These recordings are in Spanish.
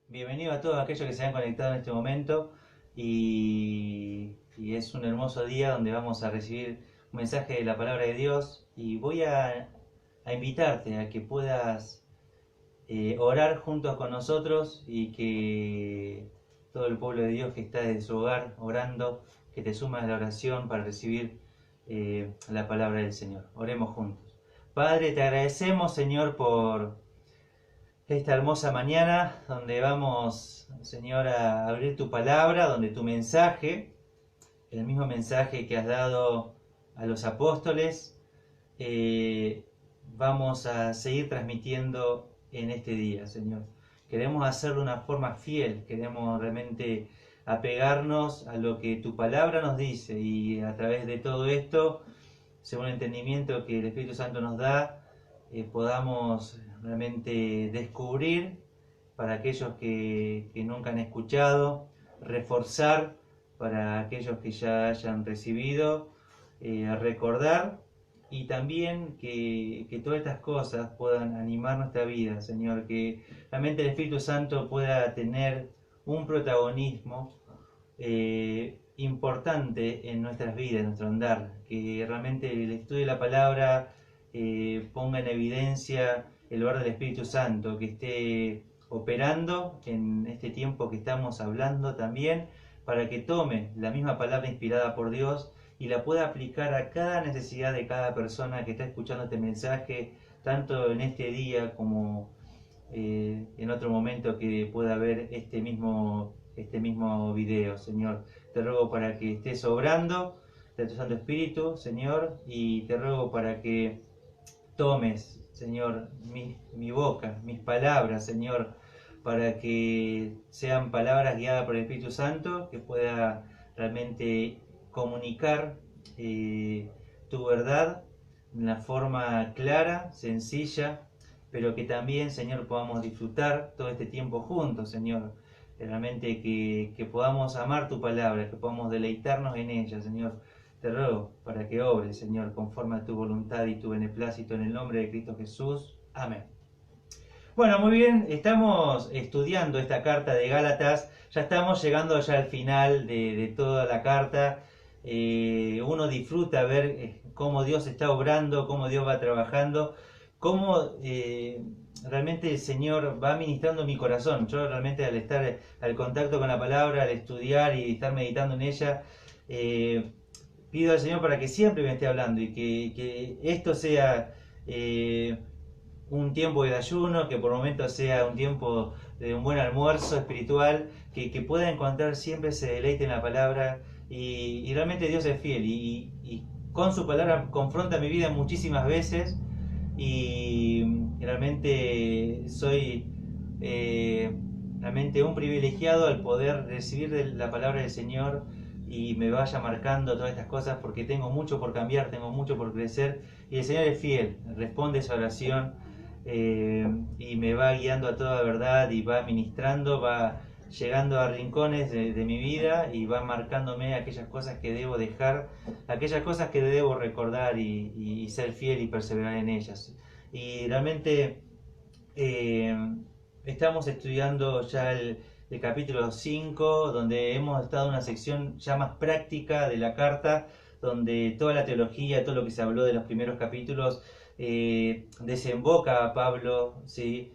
Bienvenido a todos aquellos que se han conectado en este momento y es un hermoso día donde vamos a recibir un mensaje de la palabra de Dios y voy a invitarte a que puedas orar juntos con nosotros y que todo el pueblo de Dios que está desde su hogar orando, que te sumas a la oración para recibir la palabra del Señor. Oremos juntos. Padre, te agradecemos, Señor, por esta hermosa mañana donde vamos, Señor, a abrir tu palabra, donde tu mensaje, el mismo mensaje que has dado a los apóstoles, eh, vamos a seguir transmitiendo en este día, Señor. Queremos hacerlo de una forma fiel, queremos realmente apegarnos a lo que tu palabra nos dice y a través de todo esto, según el entendimiento que el Espíritu Santo nos da, podamos realmente descubrir para aquellos que nunca han escuchado, reforzar para aquellos que ya hayan recibido, recordar y también que todas estas cosas puedan animar nuestra vida, Señor, que realmente el Espíritu Santo pueda tener un protagonismo importante en nuestras vidas, en nuestro andar, que realmente el estudio de la palabra ponga en evidencia el obrar del Espíritu Santo, que esté operando en este tiempo que estamos hablando también, para que tome la misma palabra inspirada por Dios y la pueda aplicar a cada necesidad de cada persona que está escuchando este mensaje, tanto en este día como en otro momento que pueda ver este mismo video, Señor. Te ruego para que estés obrando de tu Santo Espíritu, Señor, y te ruego para que tomes, Señor, mi boca, mis palabras, Señor, para que sean palabras guiadas por el Espíritu Santo, que pueda realmente comunicar tu verdad de una forma clara, sencilla, pero que también, Señor, podamos disfrutar todo este tiempo juntos, Señor. Realmente que podamos amar tu palabra, que podamos deleitarnos en ella, Señor. Te ruego para que obres, Señor, conforme a tu voluntad y tu beneplácito en el nombre de Cristo Jesús. Amén. Bueno, muy bien, estamos estudiando esta carta de Gálatas, ya estamos llegando ya al final de toda la carta. Uno disfruta ver cómo Dios está obrando, cómo Dios va trabajando, cómo realmente el Señor va ministrando mi corazón. Yo realmente al estar al contacto con la palabra, al estudiar y estar meditando en ella, pido al Señor para que siempre me esté hablando y que esto sea un tiempo de ayuno, que por momentos sea un tiempo de un buen almuerzo espiritual, que pueda encontrar siempre ese deleite en la palabra y realmente Dios es fiel y con su palabra confronta mi vida muchísimas veces y realmente soy realmente un privilegiado al poder recibir de la palabra del Señor y me vaya marcando todas estas cosas porque tengo mucho por cambiar, tengo mucho por crecer y el Señor es fiel, responde esa oración y me va guiando a toda verdad y va ministrando, va llegando a rincones de mi vida y va marcándome aquellas cosas que debo dejar, aquellas cosas que debo recordar y ser fiel y perseverar en ellas. Y realmente eh, estamos estudiando ya el capítulo 5 donde hemos estado en una sección ya más práctica de la carta, donde toda la teología, todo lo que se habló de los primeros capítulos, desemboca a Pablo, ¿sí?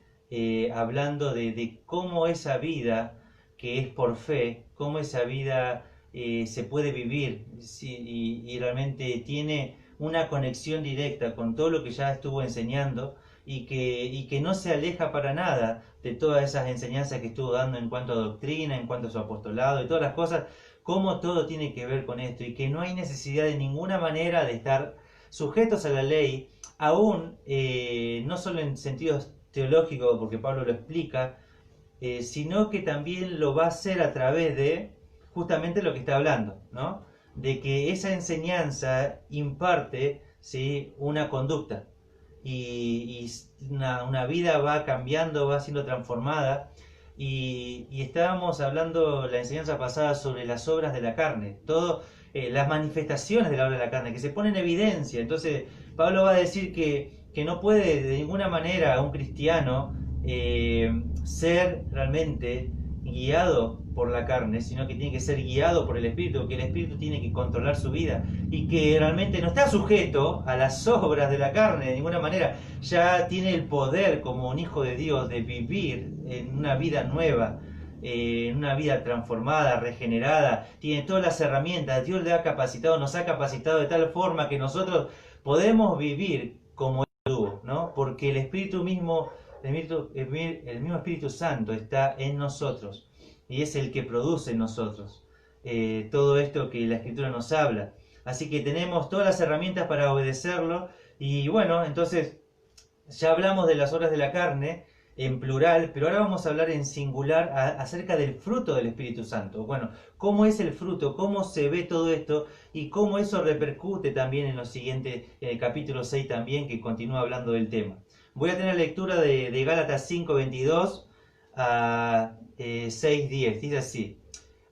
Hablando de cómo esa vida que es por fe, cómo esa vida se puede vivir, ¿sí? Y realmente tiene una conexión directa con todo lo que ya estuvo enseñando y que no se aleja para nada de todas esas enseñanzas que estuvo dando en cuanto a doctrina, en cuanto a su apostolado y todas las cosas, cómo todo tiene que ver con esto y que no hay necesidad de ninguna manera de estar sujetos a la ley, aún no solo en sentidos teológicos, porque Pablo lo explica, sino que también lo va a hacer a través de justamente lo que está hablando, ¿no? De que esa enseñanza imparte, ¿sí? Una conducta y una vida va cambiando, va siendo transformada. Y estábamos hablando la enseñanza pasada sobre las obras de la carne, todo, las manifestaciones de la obra de la carne, que se ponen en evidencia. Entonces, Pablo va a decir que no puede de ninguna manera un cristiano ser realmente guiado por la carne, sino que tiene que ser guiado por el Espíritu, que el Espíritu tiene que controlar su vida y que realmente no está sujeto a las obras de la carne de ninguna manera. Ya tiene el poder como un hijo de Dios de vivir en una vida nueva, en una vida transformada, regenerada. Tiene todas las herramientas. Dios le ha capacitado, nos ha capacitado de tal forma que nosotros podemos vivir como Él tuvo, ¿no? Porque el Espíritu mismo, el mismo Espíritu Santo está en nosotros y es el que produce en nosotros todo esto que la Escritura nos habla. Así que tenemos todas las herramientas para obedecerlo. Y bueno, entonces ya hablamos de las obras de la carne en plural, pero ahora vamos a hablar en singular acerca del fruto del Espíritu Santo. Bueno, cómo es el fruto, cómo se ve todo esto y cómo eso repercute también en lo siguiente, en el capítulo 6 también, que continúa hablando del tema. Voy a tener lectura de Gálatas 5:22 a 6:10. Dice así: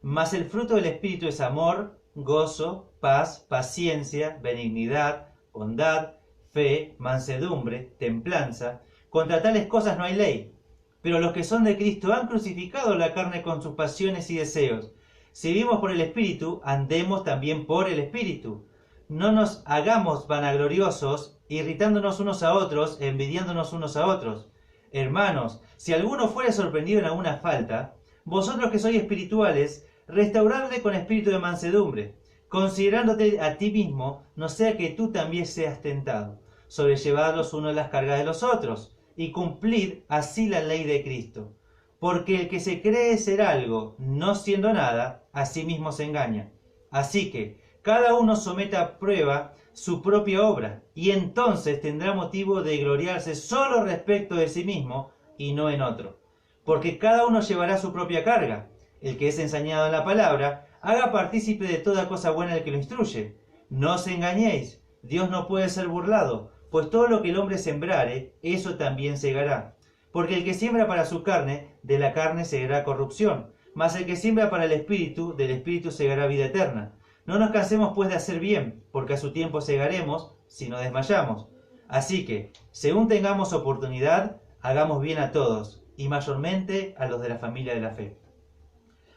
mas el fruto del Espíritu es amor, gozo, paz, paciencia, benignidad, bondad, fe, mansedumbre, templanza. Contra tales cosas no hay ley. Pero los que son de Cristo han crucificado la carne con sus pasiones y deseos. Si vivimos por el Espíritu, andemos también por el Espíritu. No nos hagamos vanagloriosos, irritándonos unos a otros, envidiándonos unos a otros. Hermanos, si alguno fuere sorprendido en alguna falta, vosotros que sois espirituales, restauradle con espíritu de mansedumbre, considerándote a ti mismo, no sea que tú también seas tentado. Sobrellevad los unos las cargas de los otros, y cumplid así la ley de Cristo. Porque el que se cree ser algo, no siendo nada, a sí mismo se engaña. Así que cada uno someta a prueba su propia obra, y entonces tendrá motivo de gloriarse solo respecto de sí mismo, y no en otro. Porque cada uno llevará su propia carga. El que es ensañado en la palabra, haga partícipe de toda cosa buena el que lo instruye. No os engañéis, Dios no puede ser burlado, pues todo lo que el hombre sembrare, eso también segará. Porque el que siembra para su carne, de la carne segará corrupción, mas el que siembra para el Espíritu, del Espíritu segará vida eterna. No nos cansemos pues de hacer bien, porque a su tiempo segaremos, si no desmayamos. Así que, según tengamos oportunidad, hagamos bien a todos, y mayormente a los de la familia de la fe.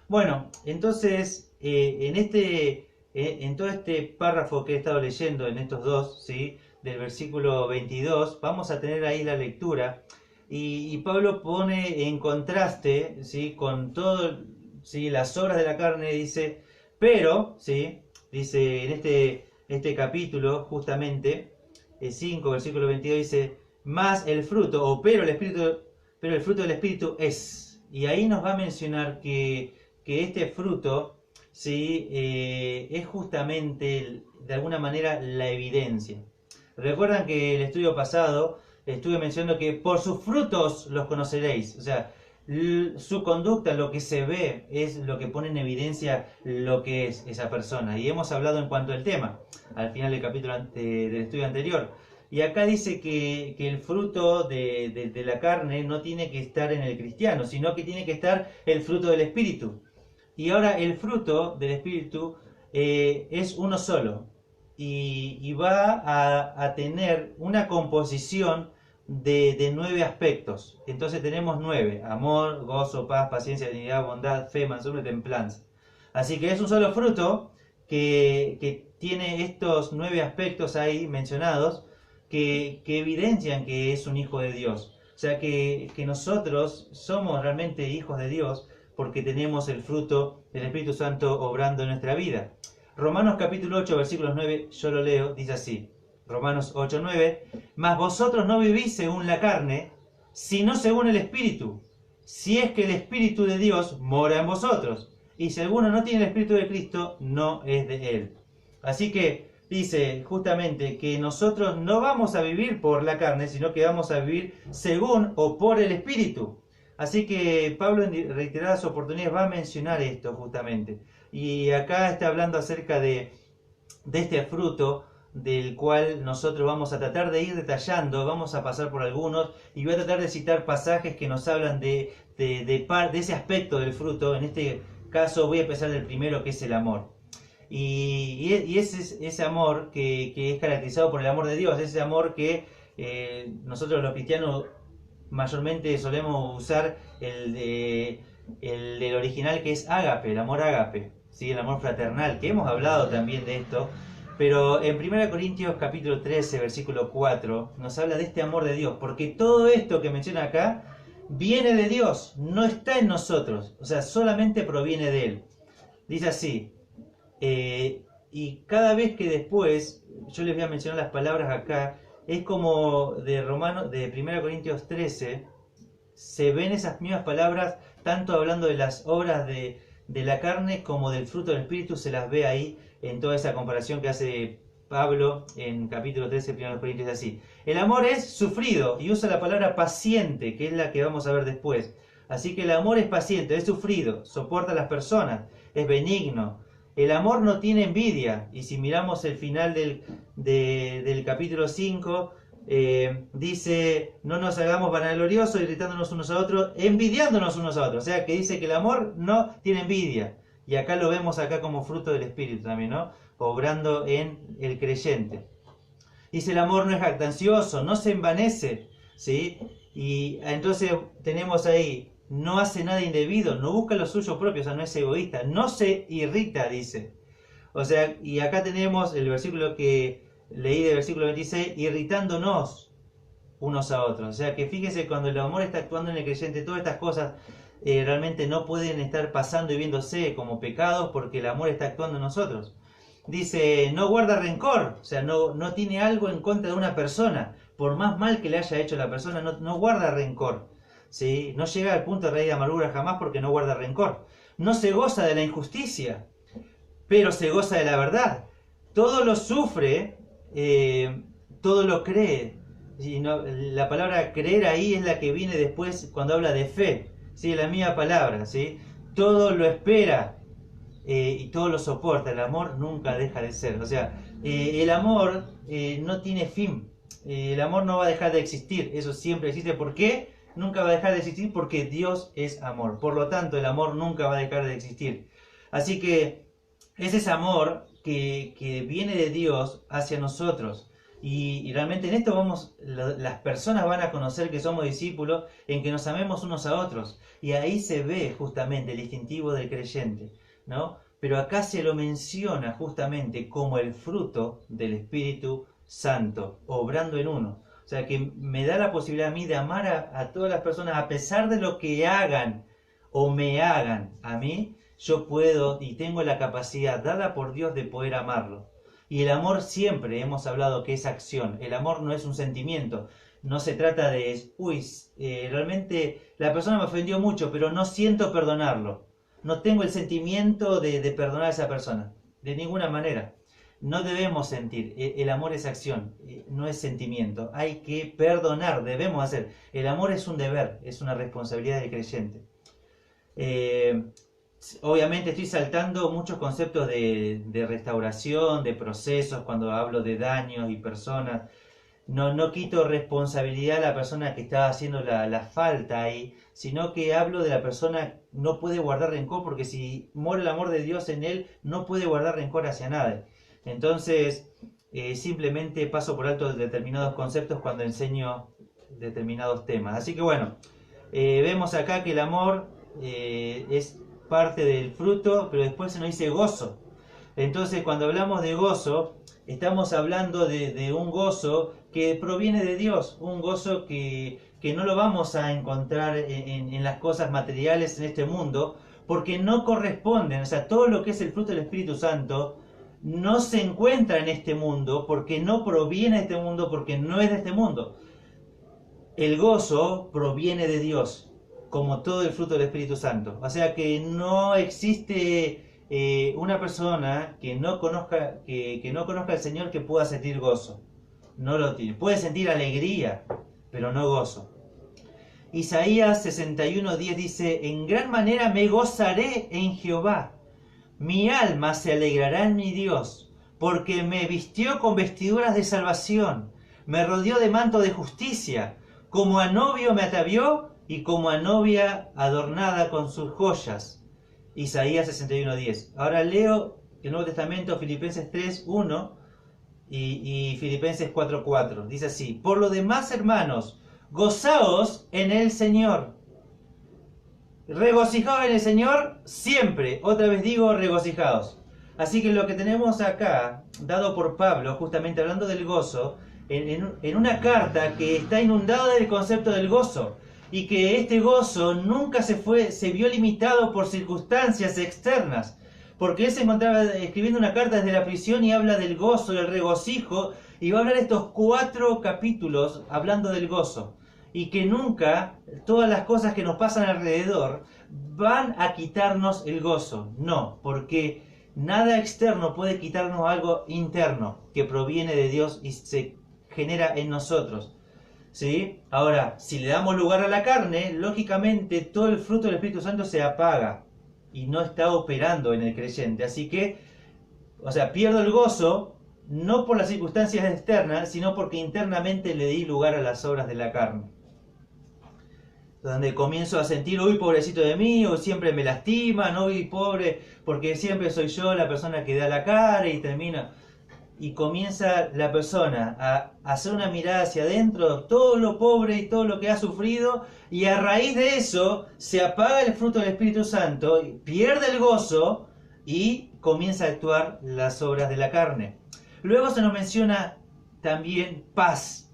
Bueno, entonces, en todo este párrafo que he estado leyendo, en estos dos, ¿sí?, del versículo 22, vamos a tener ahí la lectura, y Pablo pone en contraste, ¿sí?, con todo, ¿sí?, las obras de la carne, dice, pero, ¿sí?, dice en este capítulo, justamente, 5, versículo 22, dice, más el fruto, pero el fruto del Espíritu es, y ahí nos va a mencionar que este fruto, ¿sí?, es justamente de alguna manera la evidencia. Recuerdan que el estudio pasado estuve mencionando que por sus frutos los conoceréis. O sea, su conducta, lo que se ve, es lo que pone en evidencia lo que es esa persona. Y hemos hablado en cuanto al tema, al final del capítulo del estudio anterior. Y acá dice que el fruto de la carne no tiene que estar en el cristiano, sino que tiene que estar el fruto del Espíritu. Y ahora el fruto del Espíritu es uno solo y va a tener una composición de 9 aspectos. Entonces tenemos 9: amor, gozo, paz, paciencia, dignidad, bondad, fe, mansedumbre, templanza. Así que es un solo fruto que tiene estos 9 aspectos ahí mencionados que evidencian que es un hijo de Dios. O sea que nosotros somos realmente hijos de Dios porque tenemos el fruto del Espíritu Santo obrando en nuestra vida. Romanos capítulo 8, versículos 9, yo lo leo, dice así. Romanos 8, 9. Mas vosotros no vivís según la carne, sino según el Espíritu, si es que el Espíritu de Dios mora en vosotros. Y si alguno no tiene el Espíritu de Cristo, no es de él. Así que dice justamente que nosotros no vamos a vivir por la carne, sino que vamos a vivir según o por el Espíritu. Así que Pablo en reiteradas oportunidades va a mencionar esto justamente. Y acá está hablando acerca de este fruto del cual nosotros vamos a tratar de ir detallando, vamos a pasar por algunos y voy a tratar de citar pasajes que nos hablan de ese aspecto del fruto. En este caso voy a empezar del primero, que es el amor. Y ese amor que es caracterizado por el amor de Dios, ese amor que nosotros los cristianos mayormente solemos usar el del original, que es ágape, el amor ágape, ¿sí? El amor fraternal, que hemos hablado también de esto. Pero en 1 Corintios capítulo 13, versículo 4, nos habla de este amor de Dios, porque todo esto que menciona acá viene de Dios, no está en nosotros, o sea, solamente proviene de Él. Dice así, y cada vez que después, yo les voy a mencionar las palabras acá, es como de 1 Corintios 13, se ven esas mismas palabras, tanto hablando de las obras de la carne como del fruto del Espíritu, se las ve ahí en toda esa comparación que hace Pablo en capítulo 13, 1 Corintios, así. El amor es sufrido, y usa la palabra paciente, que es la que vamos a ver después. Así que el amor es paciente, es sufrido, soporta a las personas, es benigno. El amor no tiene envidia, y si miramos el final del capítulo 5, dice, no nos hagamos vanagloriosos, irritándonos unos a otros, envidiándonos unos a otros. O sea, que dice que el amor no tiene envidia. Y acá lo vemos acá como fruto del Espíritu también, ¿no? Obrando en el creyente. Dice, el amor no es jactancioso, no se envanece, ¿sí? Y entonces tenemos ahí, no hace nada indebido, no busca lo suyo propio, o sea, no es egoísta, no se irrita, dice. O sea, y acá tenemos el versículo que leí del versículo 26, irritándonos unos a otros. O sea, que fíjese, cuando el amor está actuando en el creyente, todas estas cosas realmente no pueden estar pasando y viéndose como pecados, porque el amor está actuando en nosotros. Dice, no guarda rencor, o sea, no tiene algo en contra de una persona, por más mal que le haya hecho la persona, no guarda rencor, ¿sí? No llega al punto de raíz de amargura jamás, porque no guarda rencor. No se goza de la injusticia, pero se goza de la verdad. Todo lo sufre, todo lo cree. Y la palabra creer ahí es la que viene después cuando habla de fe, ¿sí? La misma palabra, ¿sí? Todo lo espera y todo lo soporta. El amor nunca deja de ser. O sea, el amor no tiene fin. El amor no va a dejar de existir. Eso siempre existe. ¿Por qué? Nunca va a dejar de existir, porque Dios es amor. Por lo tanto, el amor nunca va a dejar de existir. Así que es ese amor que viene de Dios hacia nosotros. Y realmente en esto las personas van a conocer que somos discípulos, en que nos amemos unos a otros. Y ahí se ve justamente el distintivo del creyente, ¿no? Pero acá se lo menciona justamente como el fruto del Espíritu Santo, obrando en uno. O sea, que me da la posibilidad a mí de amar a todas las personas, a pesar de lo que hagan o me hagan a mí. Yo puedo y tengo la capacidad dada por Dios de poder amarlo. Y el amor siempre hemos hablado que es acción. El amor no es un sentimiento. No se trata de, realmente la persona me ofendió mucho, pero no siento perdonarlo. No tengo el sentimiento de perdonar a esa persona. De ninguna manera. No debemos sentir. El amor es acción, no es sentimiento. Hay que perdonar, debemos hacer. El amor es un deber, es una responsabilidad del creyente. Obviamente estoy saltando muchos conceptos de restauración, de procesos, cuando hablo de daños y personas. No quito responsabilidad a la persona que está haciendo la falta ahí, sino que hablo de la persona. No puede guardar rencor, porque si mora el amor de Dios en él, no puede guardar rencor hacia nadie. Entonces, simplemente paso por alto determinados conceptos cuando enseño determinados temas. Así que bueno, vemos acá que el amor es parte del fruto, pero después se nos dice gozo. Entonces, cuando hablamos de gozo, estamos hablando de un gozo que proviene de Dios, un gozo que no lo vamos a encontrar en las cosas materiales en este mundo, porque no corresponden. O sea, todo lo que es el fruto del Espíritu Santo no se encuentra en este mundo, porque no proviene de este mundo, porque no es de este mundo. El gozo proviene de Dios, como todo el fruto del Espíritu Santo. O sea que no existe una persona que no conozca al Señor que pueda sentir gozo. No lo tiene. Puede sentir alegría, pero no gozo. Isaías 61:10 dice, en gran manera me gozaré en Jehová. Mi alma se alegrará en mi Dios, porque me vistió con vestiduras de salvación, me rodeó de manto de justicia, como a novio me atavió, y como a novia adornada con sus joyas. Isaías 61:10. Ahora leo el Nuevo Testamento, Filipenses 3:1 y Filipenses 4:4. Dice así, por lo demás, hermanos, Gozaos en el Señor. Regocijaos en el Señor siempre. Otra vez digo, regocijaos. Así que lo que tenemos acá, dado por Pablo, justamente hablando del gozo, en una carta que está inundada del concepto del gozo, y que este gozo nunca se vio limitado por circunstancias externas, porque él se encontraba escribiendo una carta desde la prisión y habla del gozo, del regocijo, y va a hablar estos 4 capítulos hablando del gozo, y que nunca todas las cosas que nos pasan alrededor van a quitarnos el gozo, no, porque nada externo puede quitarnos algo interno que proviene de Dios y se genera en nosotros. ¿Sí? Ahora, si le damos lugar a la carne, lógicamente todo el fruto del Espíritu Santo se apaga y no está operando en el creyente. Así que, pierdo el gozo no por las circunstancias externas, sino porque internamente le di lugar a las obras de la carne. Donde comienzo a sentir, uy, pobrecito de mí, o siempre me lastiman, uy, pobre, porque siempre soy yo la persona que da la cara y termina. Y comienza la persona a hacer una mirada hacia adentro, todo lo pobre y todo lo que ha sufrido, y a raíz de eso se apaga el fruto del Espíritu Santo, pierde el gozo y comienza a actuar las obras de la carne. Luego se nos menciona también paz.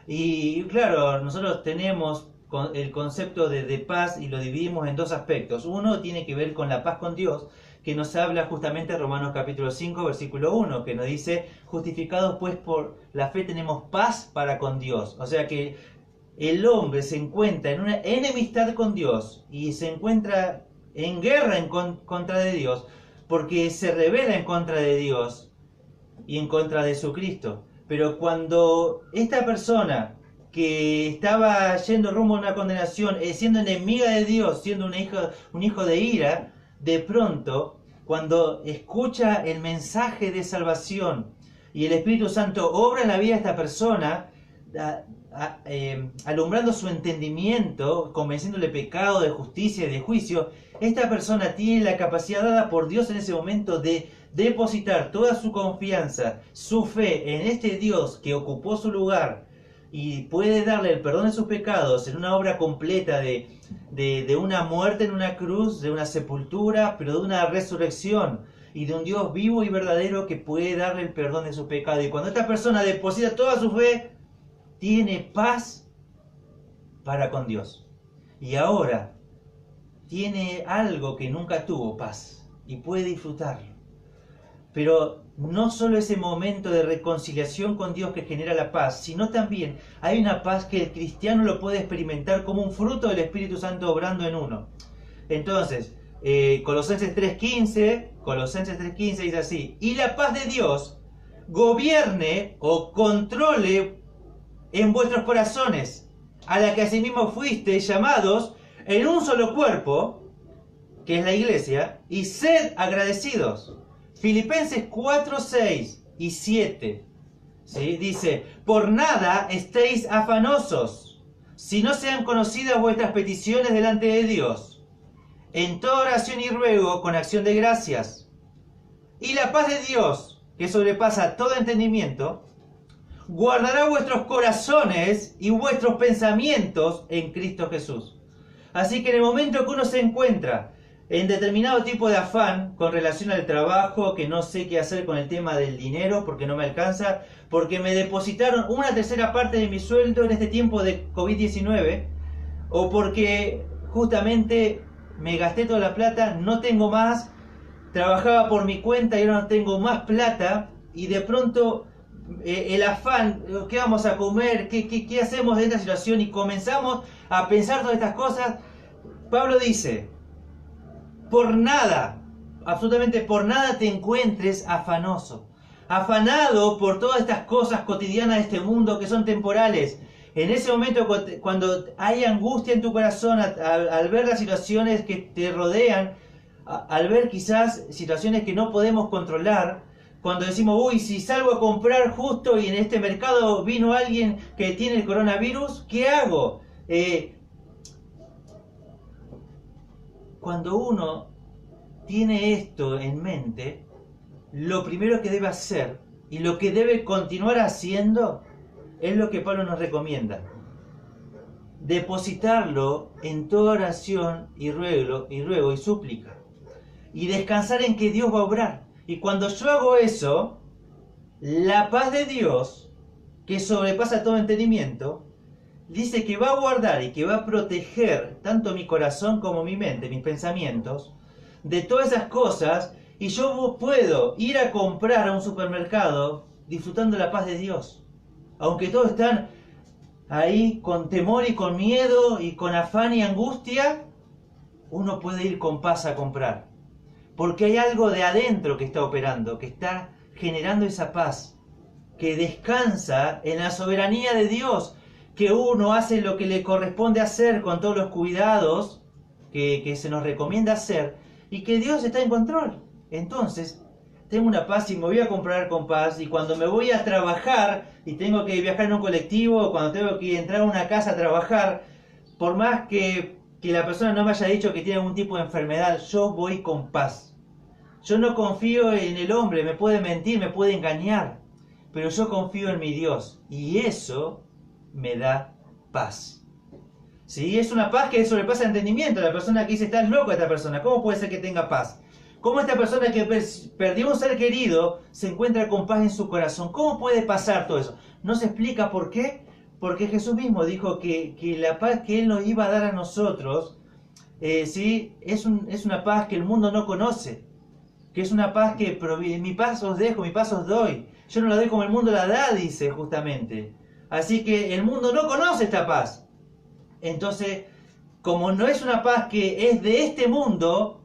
Y claro, nosotros tenemos el concepto de paz y lo dividimos en 2 aspectos. Uno tiene que ver con la paz con Dios, que nos habla justamente Romanos capítulo 5, versículo 1, que nos dice, justificados pues por la fe tenemos paz para con Dios. O sea que el hombre se encuentra en una enemistad con Dios y se encuentra en guerra contra de Dios, porque se rebela en contra de Dios y en contra de su Cristo. Pero cuando esta persona que estaba yendo rumbo a una condenación, siendo enemiga de Dios, siendo un hijo de ira, de pronto, cuando escucha el mensaje de salvación y el Espíritu Santo obra en la vida de esta persona, alumbrando su entendimiento, convenciéndole de pecado, de justicia y de juicio, esta persona tiene la capacidad dada por Dios en ese momento de depositar toda su confianza, su fe en este Dios que ocupó su lugar y puede darle el perdón de sus pecados en una obra completa de una muerte en una cruz, de una sepultura, pero de una resurrección y de un Dios vivo y verdadero que puede darle el perdón de sus pecados. Y cuando esta persona deposita toda su fe, tiene paz para con Dios. Y ahora tiene algo que nunca tuvo, paz, y puede disfrutarlo. Pero no solo ese momento de reconciliación con Dios que genera la paz, sino también hay una paz que el cristiano lo puede experimentar como un fruto del Espíritu Santo obrando en uno. Entonces, Colosenses 3.15 dice así, y la paz de Dios gobierne o controle en vuestros corazones, a la que asimismo fuisteis llamados en un solo cuerpo, que es la iglesia, y sed agradecidos. Filipenses 4, 6 y 7, ¿sí? Dice, por nada estéis afanosos, si no sean conocidas vuestras peticiones delante de Dios, en toda oración y ruego con acción de gracias. Y la paz de Dios, que sobrepasa todo entendimiento, guardará vuestros corazones y vuestros pensamientos en Cristo Jesús. Así que en el momento que uno se encuentra en determinado tipo de afán con relación al trabajo, que no sé qué hacer con el tema del dinero porque no me alcanza, porque me depositaron una tercera parte de mi sueldo en este tiempo de COVID-19, o porque justamente me gasté toda la plata, no tengo más, trabajaba por mi cuenta y ahora no tengo más plata, y de pronto el afán, ¿qué vamos a comer? ¿Qué hacemos de esta situación? Y comenzamos a pensar todas estas cosas. Pablo dice, por nada, absolutamente por nada te encuentres afanoso, afanado por todas estas cosas cotidianas de este mundo que son temporales. En ese momento cuando hay angustia en tu corazón al ver las situaciones que te rodean, al ver quizás situaciones que no podemos controlar, cuando decimos, uy, si salgo a comprar justo y en este mercado vino alguien que tiene el coronavirus, ¿qué hago? Cuando uno tiene esto en mente, lo primero que debe hacer y lo que debe continuar haciendo es lo que Pablo nos recomienda. depositarlo en toda oración y ruego y súplica. Y descansar en que Dios va a obrar. Y cuando yo hago eso, la paz de Dios, que sobrepasa todo entendimiento, dice que va a guardar y que va a proteger tanto mi corazón como mi mente, mis pensamientos, de todas esas cosas, y yo puedo ir a comprar a un supermercado disfrutando la paz de Dios. Aunque todos están ahí con temor y con miedo y con afán y angustia, uno puede ir con paz a comprar. Porque hay algo de adentro que está operando, que está generando esa paz, que descansa en la soberanía de Dios, que uno hace lo que le corresponde hacer con todos los cuidados que se nos recomienda hacer, y que Dios está en control. Entonces, tengo una paz y me voy a comprar con paz, y cuando me voy a trabajar y tengo que viajar en un colectivo, o cuando tengo que entrar a una casa a trabajar, por más que la persona no me haya dicho que tiene algún tipo de enfermedad, yo voy con paz. Yo no confío en el hombre, me puede mentir, me puede engañar, pero yo confío en mi Dios, y eso me da paz. ¿Sí? Es una paz que sobrepasa el entendimiento. La persona que dice, estás loco esta persona, ¿cómo puede ser que tenga paz? ¿Cómo esta persona que perdió un ser querido se encuentra con paz en su corazón? ¿Cómo puede pasar todo eso? No se explica por qué. Porque Jesús mismo dijo que la paz que Él nos iba a dar a nosotros, ¿sí? es una paz que el mundo no conoce. Que es una paz que proviene. Mi paz os dejo, mi paz os doy. Yo no la doy como el mundo la da, dice justamente. Así que el mundo no conoce esta paz. Entonces, como no es una paz que es de este mundo,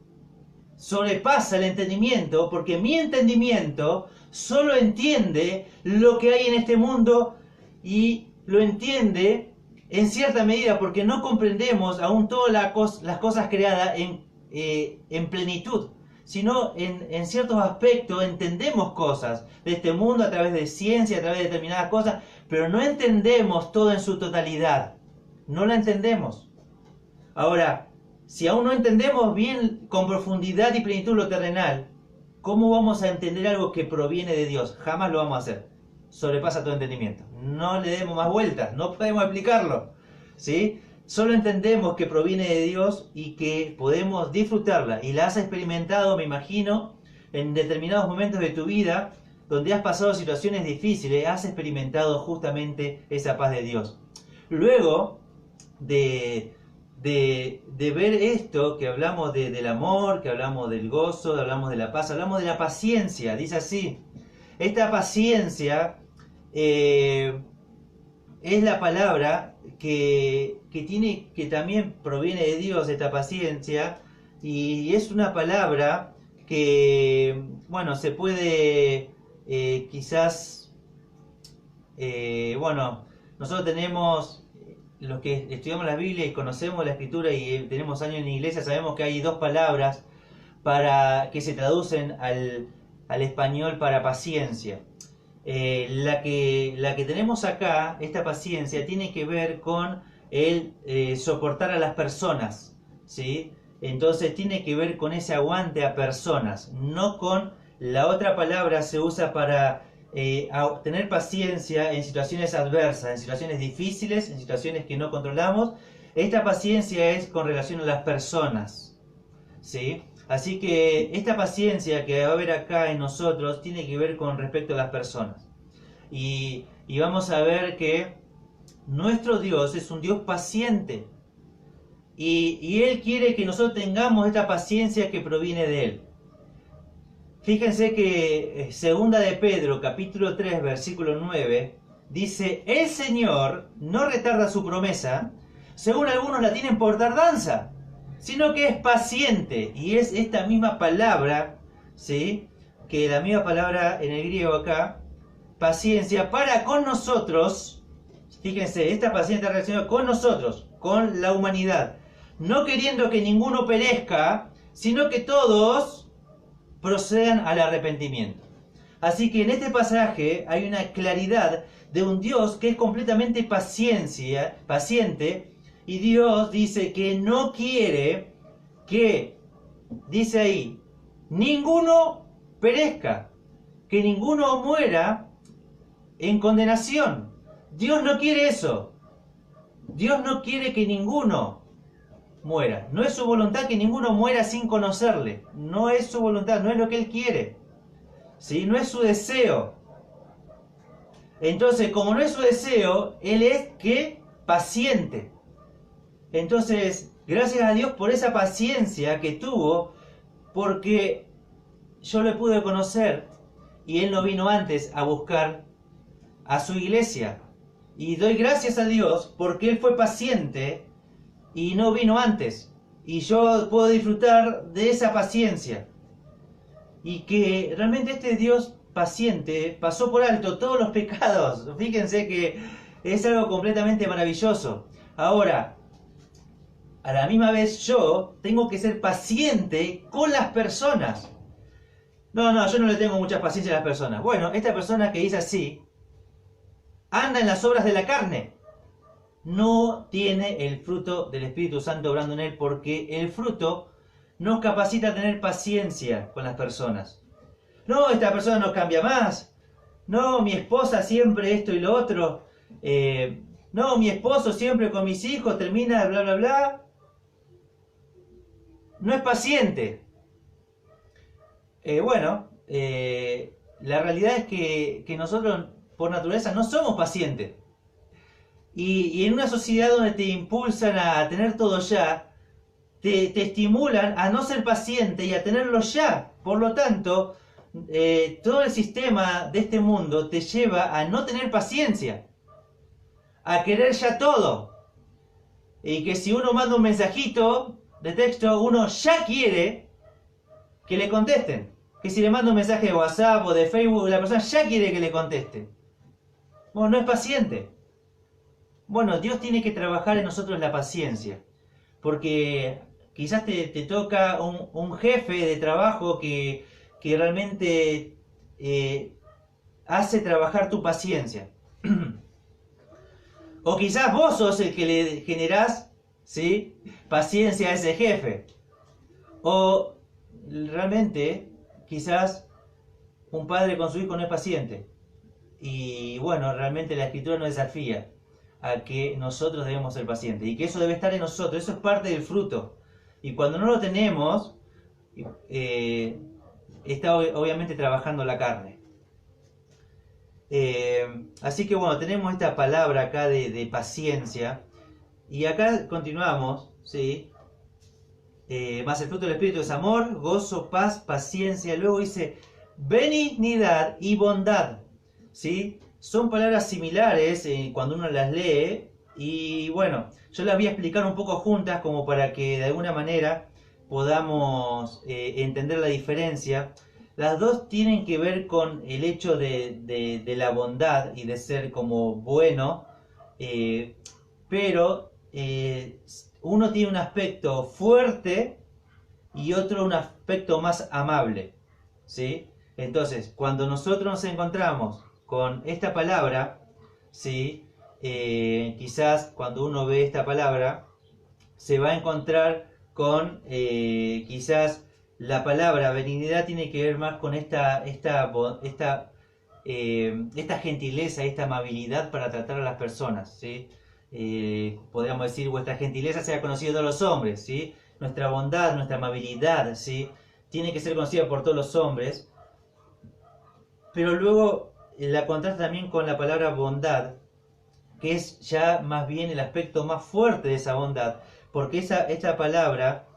sobrepasa el entendimiento, porque mi entendimiento solo entiende lo que hay en este mundo, y lo entiende en cierta medida porque no comprendemos aún todas las cosas creadas en plenitud, sino en ciertos aspectos entendemos cosas de este mundo a través de ciencia, a través de determinadas cosas, pero no entendemos todo en su totalidad. No la entendemos. Ahora, si aún no entendemos bien con profundidad y plenitud lo terrenal, ¿cómo vamos a entender algo que proviene de Dios? Jamás lo vamos a hacer. Sobrepasa todo entendimiento. No le demos más vueltas, no podemos explicarlo. ¿Sí? Solo entendemos que proviene de Dios y que podemos disfrutarla. Y la has experimentado, me imagino, en determinados momentos de tu vida, donde has pasado situaciones difíciles, has experimentado justamente esa paz de Dios. Luego de ver esto, que hablamos del amor, que hablamos del gozo, hablamos de la paz, hablamos de la paciencia. Dice así, esta paciencia es la palabra que también proviene de Dios, esta paciencia, y es una palabra que, bueno, se puede quizás, nosotros tenemos, los que estudiamos la Biblia y conocemos la Escritura y tenemos años en la iglesia, sabemos que hay dos palabras que se traducen al español para paciencia. La que tenemos acá, esta paciencia, tiene que ver con el soportar a las personas, ¿sí? Entonces tiene que ver con ese aguante a personas, no con la otra palabra. Se usa para tener paciencia en situaciones adversas, en situaciones difíciles, en situaciones que no controlamos. Esta paciencia es con relación a las personas, ¿sí? Así que esta paciencia que va a haber acá en nosotros tiene que ver con respecto a las personas. Y vamos a ver que nuestro Dios es un Dios paciente. Y Él quiere que nosotros tengamos esta paciencia que proviene de Él. Fíjense que 2 de Pedro, capítulo 3, versículo 9, dice: el Señor no retarda su promesa, según algunos la tienen por tardanza, sino que es paciente. Y es esta misma palabra, ¿sí?, que la misma palabra en el griego acá, paciencia, para con nosotros. Fíjense, esta paciencia está relacionada con nosotros, con la humanidad, no queriendo que ninguno perezca, sino que todos procedan al arrepentimiento. Así que en este pasaje hay una claridad de un Dios que es completamente paciente, y Dios dice que no quiere que, dice ahí, ninguno perezca, que ninguno muera en condenación. Dios no quiere eso. Dios no quiere que ninguno muera. No es su voluntad que ninguno muera sin conocerle. No es su voluntad, no es lo que Él quiere. ¿Sí? No es su deseo. Entonces, como no es su deseo, Él es que paciente. Entonces, gracias a Dios por esa paciencia que tuvo, porque yo le pude conocer y Él no vino antes a buscar a su iglesia. Y doy gracias a Dios porque Él fue paciente y no vino antes. Y yo puedo disfrutar de esa paciencia. Y que realmente este Dios paciente pasó por alto todos los pecados. Fíjense que es algo completamente maravilloso. Ahora, a la misma vez yo tengo que ser paciente con las personas. No, yo no le tengo mucha paciencia a las personas. Bueno, esta persona que dice así, anda en las obras de la carne. No tiene el fruto del Espíritu Santo obrando en él, porque el fruto nos capacita a tener paciencia con las personas. No, esta persona no cambia más. No, mi esposa siempre esto y lo otro. No, mi esposo siempre con mis hijos termina bla bla bla. No es paciente. La realidad es que nosotros por naturaleza no somos pacientes. Y en una sociedad donde te impulsan a tener todo ya, te estimulan a no ser paciente y a tenerlo ya. Por lo tanto, todo el sistema de este mundo te lleva a no tener paciencia, a querer ya todo. Y que si uno manda un mensajito de texto, uno ya quiere que le contesten. Que si le manda un mensaje de WhatsApp o de Facebook, la persona ya quiere que le conteste. Bueno, no es paciente. Bueno, Dios tiene que trabajar en nosotros la paciencia. Porque quizás te toca un jefe de trabajo que realmente hace trabajar tu paciencia. O quizás vos sos el que le generás, ¿sí?, paciencia a ese jefe. O realmente, quizás un padre con su hijo no es paciente. Y bueno, realmente la Escritura nos desafía a que nosotros debemos ser pacientes. Y que eso debe estar en nosotros. Eso es parte del fruto. Y cuando no lo tenemos, está obviamente trabajando la carne. Así que bueno, tenemos esta palabra acá de paciencia. Y acá continuamos, ¿sí? Más el fruto del Espíritu es amor, gozo, paz, paciencia. Luego dice benignidad y bondad, ¿sí? Son palabras similares cuando uno las lee. Y bueno, yo las voy a explicar un poco juntas como para que de alguna manera podamos entender la diferencia. Las dos tienen que ver con el hecho de la bondad y de ser como bueno, pero uno tiene un aspecto fuerte y otro un aspecto más amable, ¿sí? Entonces, cuando nosotros nos encontramos con esta palabra, ¿sí? Quizás cuando uno ve esta palabra, se va a encontrar con quizás la palabra benignidad tiene que ver más con esta gentileza, esta amabilidad para tratar a las personas, ¿sí? Podríamos decir, vuestra gentileza sea conocida de todos los hombres, ¿sí? Nuestra bondad, nuestra amabilidad, ¿sí?, tiene que ser conocida por todos los hombres. Pero luego la contrasta también con la palabra bondad, que es ya más bien el aspecto más fuerte de esa bondad, porque esta palabra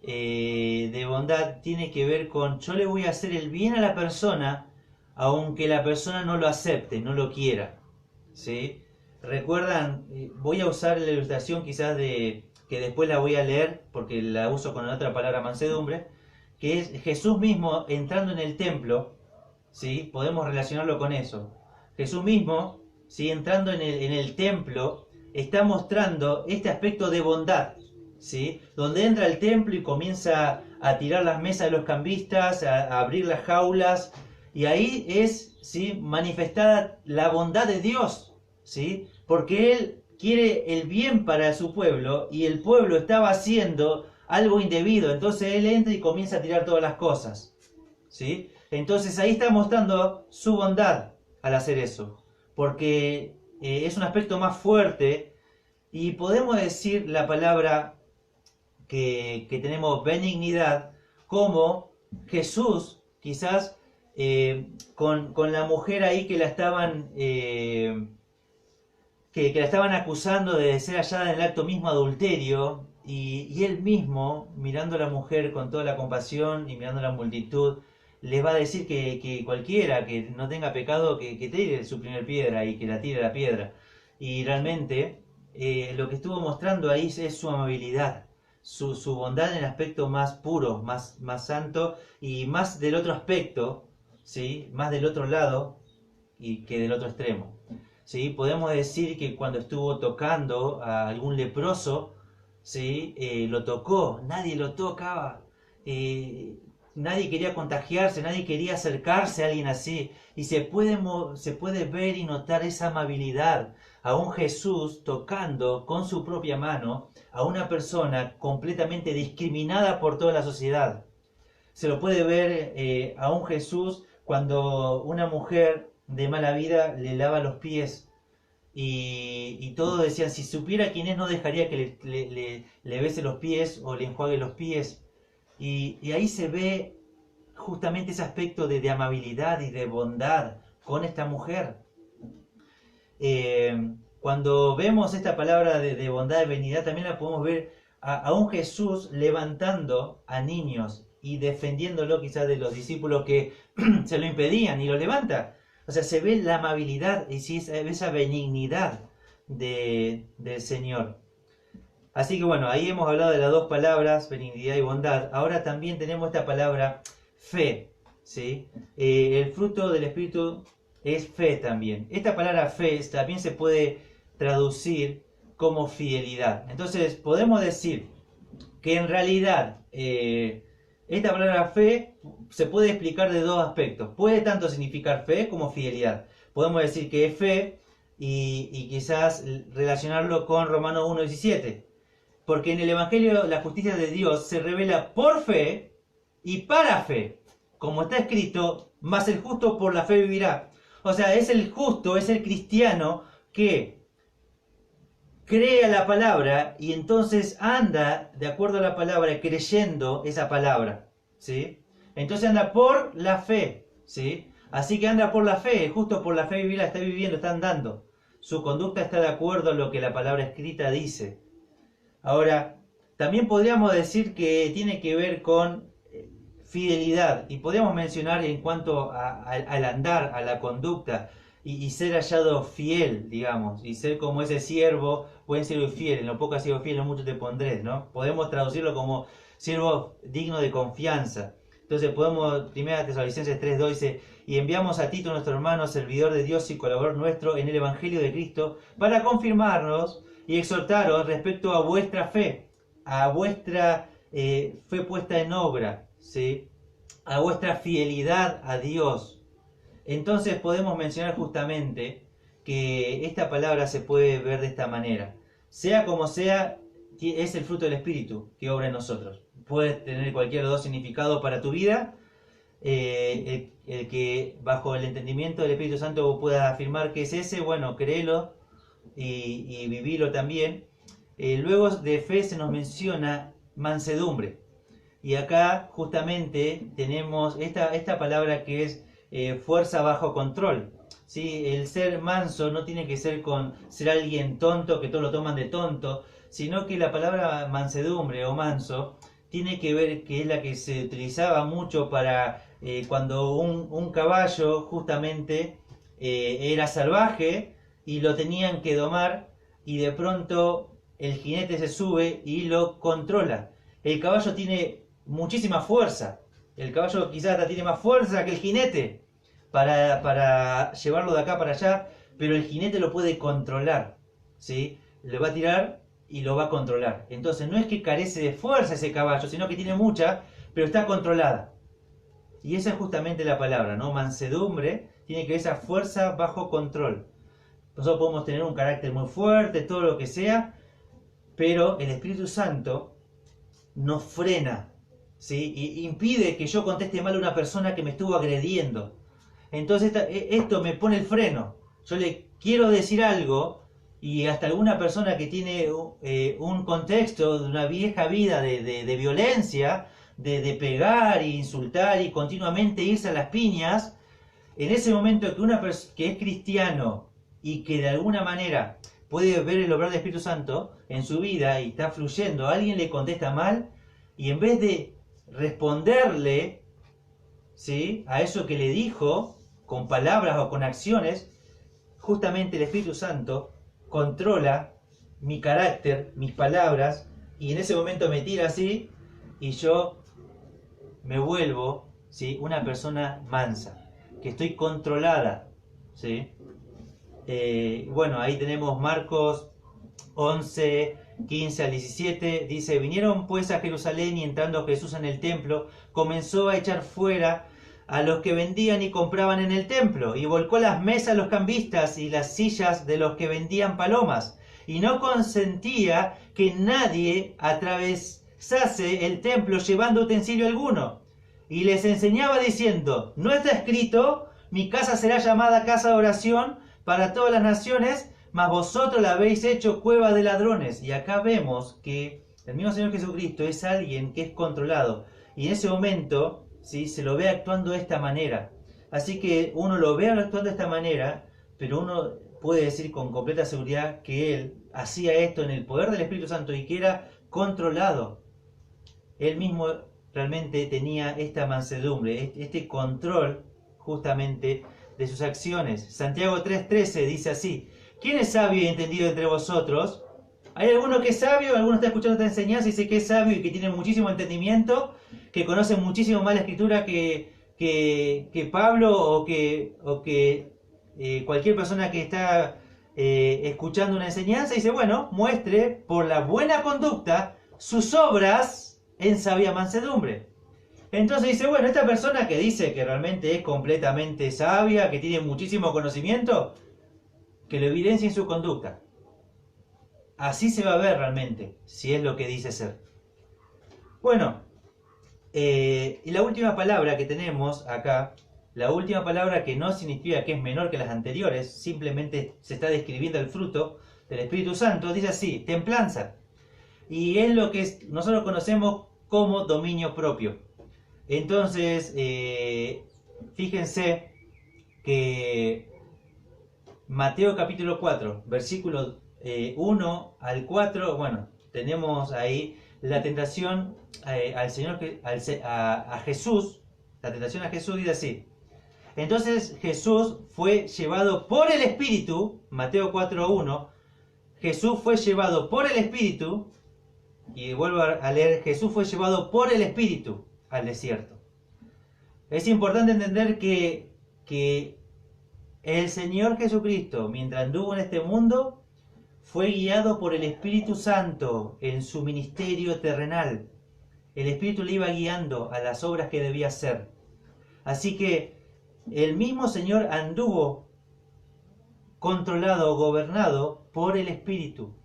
de bondad tiene que ver con yo le voy a hacer el bien a la persona aunque la persona no lo acepte, no lo quiera, ¿sí? Recuerdan, voy a usar la ilustración quizás que después la voy a leer porque la uso con otra palabra mansedumbre, que es Jesús mismo entrando en el templo, ¿sí? Podemos relacionarlo con eso. Jesús mismo, ¿sí?, entrando en el templo, está mostrando este aspecto de bondad, ¿sí? Donde entra al templo y comienza a tirar las mesas de los cambistas, a abrir las jaulas, y ahí es, ¿sí?, manifestada la bondad de Dios, ¿sí? Porque Él quiere el bien para su pueblo y el pueblo estaba haciendo algo indebido, entonces Él entra y comienza a tirar todas las cosas, ¿sí? Entonces ahí está mostrando su bondad al hacer eso, porque es un aspecto más fuerte Y podemos decir la palabra que tenemos benignidad como Jesús, quizás con la mujer ahí que la estaban que la estaban acusando de ser hallada en el acto mismo adulterio, y él mismo, mirando a la mujer con toda la compasión y mirando a la multitud, les va a decir que cualquiera que no tenga pecado, que tire su primer piedra y que la tire la piedra. Y realmente lo que estuvo mostrando ahí es su amabilidad, su bondad en el aspecto más puro, más santo, y más del otro aspecto, ¿sí? Más del otro lado y que del otro extremo. ¿Sí? Podemos decir que cuando estuvo tocando a algún leproso, ¿sí? Lo tocó, nadie lo tocaba, eh, nadie quería contagiarse, nadie quería acercarse a alguien así, y se puede ver y notar esa amabilidad a un Jesús tocando con su propia mano a una persona completamente discriminada por toda la sociedad. Se lo puede ver a un Jesús cuando una mujer de mala vida le lava los pies, y todos decían, si supiera quién es no dejaría que le bese los pies o le enjuague los pies. Y ahí se ve justamente ese aspecto de amabilidad y de bondad con esta mujer. Cuando vemos esta palabra de bondad y benignidad, también la podemos ver a un Jesús levantando a niños y defendiéndolo quizás de los discípulos que se lo impedían, y lo levanta. O sea, se ve la amabilidad y sí, esa benignidad del Señor. Así que bueno, ahí hemos hablado de las dos palabras, benignidad y bondad. Ahora también tenemos esta palabra fe, ¿sí? El fruto del Espíritu es fe también. Esta palabra fe también se puede traducir como fidelidad. Entonces podemos decir que en realidad esta palabra fe se puede explicar de dos aspectos. Puede tanto significar fe como fidelidad. Podemos decir que es fe y quizás relacionarlo con Romanos 1:17. Porque en el Evangelio la justicia de Dios se revela por fe y para fe. Como está escrito, mas el justo por la fe vivirá. O sea, es el justo, es el cristiano que cree a la palabra y entonces anda de acuerdo a la palabra creyendo esa palabra, ¿sí? Entonces anda por la fe, ¿sí? Así que anda por la fe, justo por la fe vivirá, está viviendo, está andando. Su conducta está de acuerdo a lo que la palabra escrita dice. Ahora, también podríamos decir que tiene que ver con fidelidad, y podríamos mencionar en cuanto al andar, a la conducta, y ser hallado fiel, digamos, y ser como ese siervo, buen siervo y fiel, en lo poco has sido fiel, en lo mucho te pondré, ¿no? Podemos traducirlo como siervo digno de confianza. Entonces podemos, 1 Tesalonicenses 3:2 dice, y enviamos a Tito, nuestro hermano, servidor de Dios y colaborador nuestro en el Evangelio de Cristo, para confirmarnos y exhortaros respecto a vuestra fe, a vuestra fe puesta en obra, ¿sí? A vuestra fidelidad a Dios. Entonces podemos mencionar justamente que esta palabra se puede ver de esta manera. Sea como sea, es el fruto del Espíritu que obra en nosotros. Puede tener cualquier dos significados para tu vida. El que bajo el entendimiento del Espíritu Santo pueda afirmar que es ese, bueno, créelo y vivilo también. Luego de fe se nos menciona mansedumbre. Y acá justamente tenemos esta palabra que es fuerza bajo control. ¿Sí? El ser manso no tiene que ser con ser alguien tonto, que todos lo toman de tonto, sino que la palabra mansedumbre o manso tiene que ver, que es la que se utilizaba mucho para cuando un caballo justamente era salvaje y lo tenían que domar, y de pronto el jinete se sube y lo controla. El caballo tiene muchísima fuerza. El caballo quizás hasta tiene más fuerza que el jinete para llevarlo de acá para allá, pero el jinete lo puede controlar, ¿sí? Le va a tirar y lo va a controlar. Entonces no es que carece de fuerza ese caballo, sino que tiene mucha, pero está controlada. Y esa es justamente la palabra, ¿no? Mansedumbre tiene que ver esa fuerza bajo control. Nosotros podemos tener un carácter muy fuerte, todo lo que sea, pero el Espíritu Santo nos frena, ¿sí? Y impide que yo conteste mal a una persona que me estuvo agrediendo. Entonces esto me pone el freno. Yo le quiero decir algo y hasta alguna persona que tiene un contexto de una vieja vida de violencia, de pegar e insultar y continuamente irse a las piñas, en ese momento que una persona que es cristiano y que de alguna manera puede ver el obrar del Espíritu Santo en su vida y está fluyendo, alguien le contesta mal y en vez de responderle, ¿sí?, a eso que le dijo con palabras o con acciones, justamente el Espíritu Santo controla mi carácter, mis palabras, y en ese momento me tira así y yo me vuelvo, ¿sí?, una persona mansa, que estoy controlada, ¿sí? Bueno, ahí tenemos Marcos 11, 15 al 17, dice: vinieron pues a Jerusalén, y entrando Jesús en el templo, comenzó a echar fuera a los que vendían y compraban en el templo, y volcó las mesas de los cambistas y las sillas de los que vendían palomas, y no consentía que nadie atravesase el templo llevando utensilio alguno. Y les enseñaba diciendo: ¿no está escrito, mi casa será llamada casa de oración para todas las naciones? Mas vosotros la habéis hecho cueva de ladrones. Y acá vemos que el mismo Señor Jesucristo es alguien que es controlado. Y en ese momento, ¿sí?, se lo ve actuando de esta manera. Así que uno lo ve actuando de esta manera, pero uno puede decir con completa seguridad que él hacía esto en el poder del Espíritu Santo y que era controlado. Él mismo realmente tenía esta mansedumbre, este control justamente de sus acciones. Santiago 3:13 dice así: ¿quién es sabio y entendido entre vosotros? ¿Hay alguno que es sabio? ¿Alguno está escuchando esta enseñanza y dice que es sabio y que tiene muchísimo entendimiento, que conoce muchísimo más la Escritura que Pablo o que cualquier persona que está escuchando una enseñanza? Y dice: bueno, muestre por la buena conducta sus obras en sabia mansedumbre. Entonces dice: bueno, esta persona que dice que realmente es completamente sabia, que tiene muchísimo conocimiento, que lo evidencie en su conducta. Así se va a ver realmente si es lo que dice ser. Bueno, y la última palabra que tenemos acá, la última palabra, que no significa que es menor que las anteriores, simplemente se está describiendo el fruto del Espíritu Santo, dice así: templanza. Y es lo que nosotros conocemos como dominio propio. Entonces, fíjense que Mateo capítulo 4, versículos 1 al 4, bueno, tenemos ahí la tentación al Señor, a Jesús, la tentación a Jesús dice así: entonces Jesús fue llevado por el Espíritu, Mateo 4:1, Jesús fue llevado por el Espíritu, y vuelvo a leer: Jesús fue llevado por el Espíritu al desierto. Es importante entender que el Señor Jesucristo, mientras anduvo en este mundo, fue guiado por el Espíritu Santo en su ministerio terrenal. El Espíritu le iba guiando a las obras que debía hacer. Así que el mismo Señor anduvo controlado, gobernado por el Espíritu.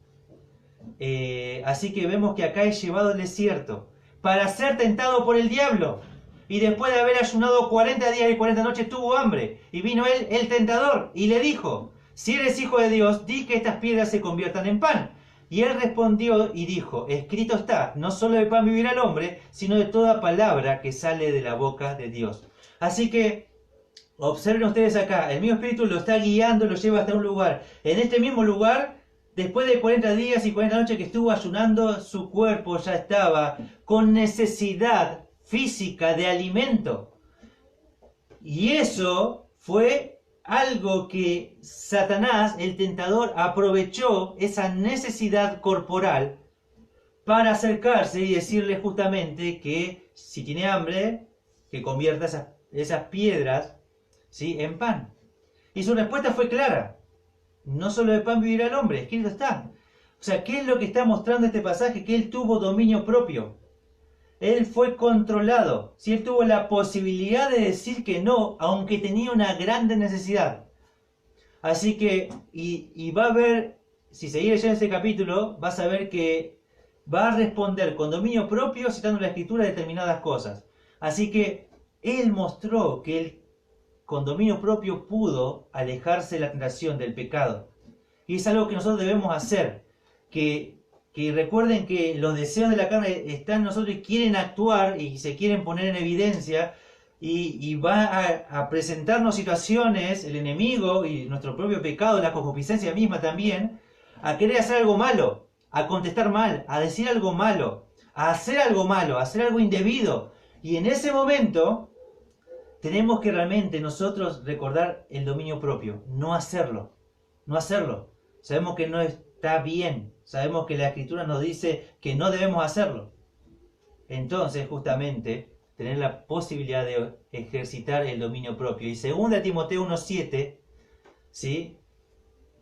Así que vemos que acá es llevado al desierto para ser tentado por el diablo. Y después de haber ayunado 40 días y 40 noches tuvo hambre. Y vino él, el tentador, y le dijo: si eres hijo de Dios, di que estas piedras se conviertan en pan. Y él respondió y dijo: escrito está, no solo de pan vivirá el hombre, sino de toda palabra que sale de la boca de Dios. Así que observen ustedes acá, el mismo Espíritu lo está guiando, lo lleva hasta un lugar. En este mismo lugar, después de 40 días y 40 noches que estuvo ayunando, su cuerpo ya estaba con necesidad física de alimento. Y eso fue algo que Satanás, el tentador, aprovechó, esa necesidad corporal, para acercarse y decirle justamente que si tiene hambre, que convierta esas piedras, ¿sí?, en pan. Y su respuesta fue clara: no solo de pan vivirá el hombre, escrito está. O sea, ¿qué es lo que está mostrando este pasaje? Que él tuvo dominio propio. Él fue controlado. Si él tuvo la posibilidad de decir que no, aunque tenía una grande necesidad. Así que, y va a ver, si seguís leyendo este capítulo, vas a ver que va a responder con dominio propio citando en la Escritura determinadas cosas. Así que él mostró que él con dominio propio pudo alejarse de la tentación, del pecado. Y es algo que nosotros debemos hacer. Que recuerden que los deseos de la carne están en nosotros y quieren actuar y se quieren poner en evidencia y va a presentarnos situaciones, el enemigo y nuestro propio pecado, la concupiscencia misma también, a querer hacer algo malo, a contestar mal, a decir algo malo, a hacer algo malo, a hacer algo indebido. Y en ese momento tenemos que realmente nosotros recordar el dominio propio, no hacerlo, no hacerlo. Sabemos que no está bien, sabemos que la Escritura nos dice que no debemos hacerlo. Entonces, justamente, tener la posibilidad de ejercitar el dominio propio. Y 2 Timoteo 1:7, ¿sí?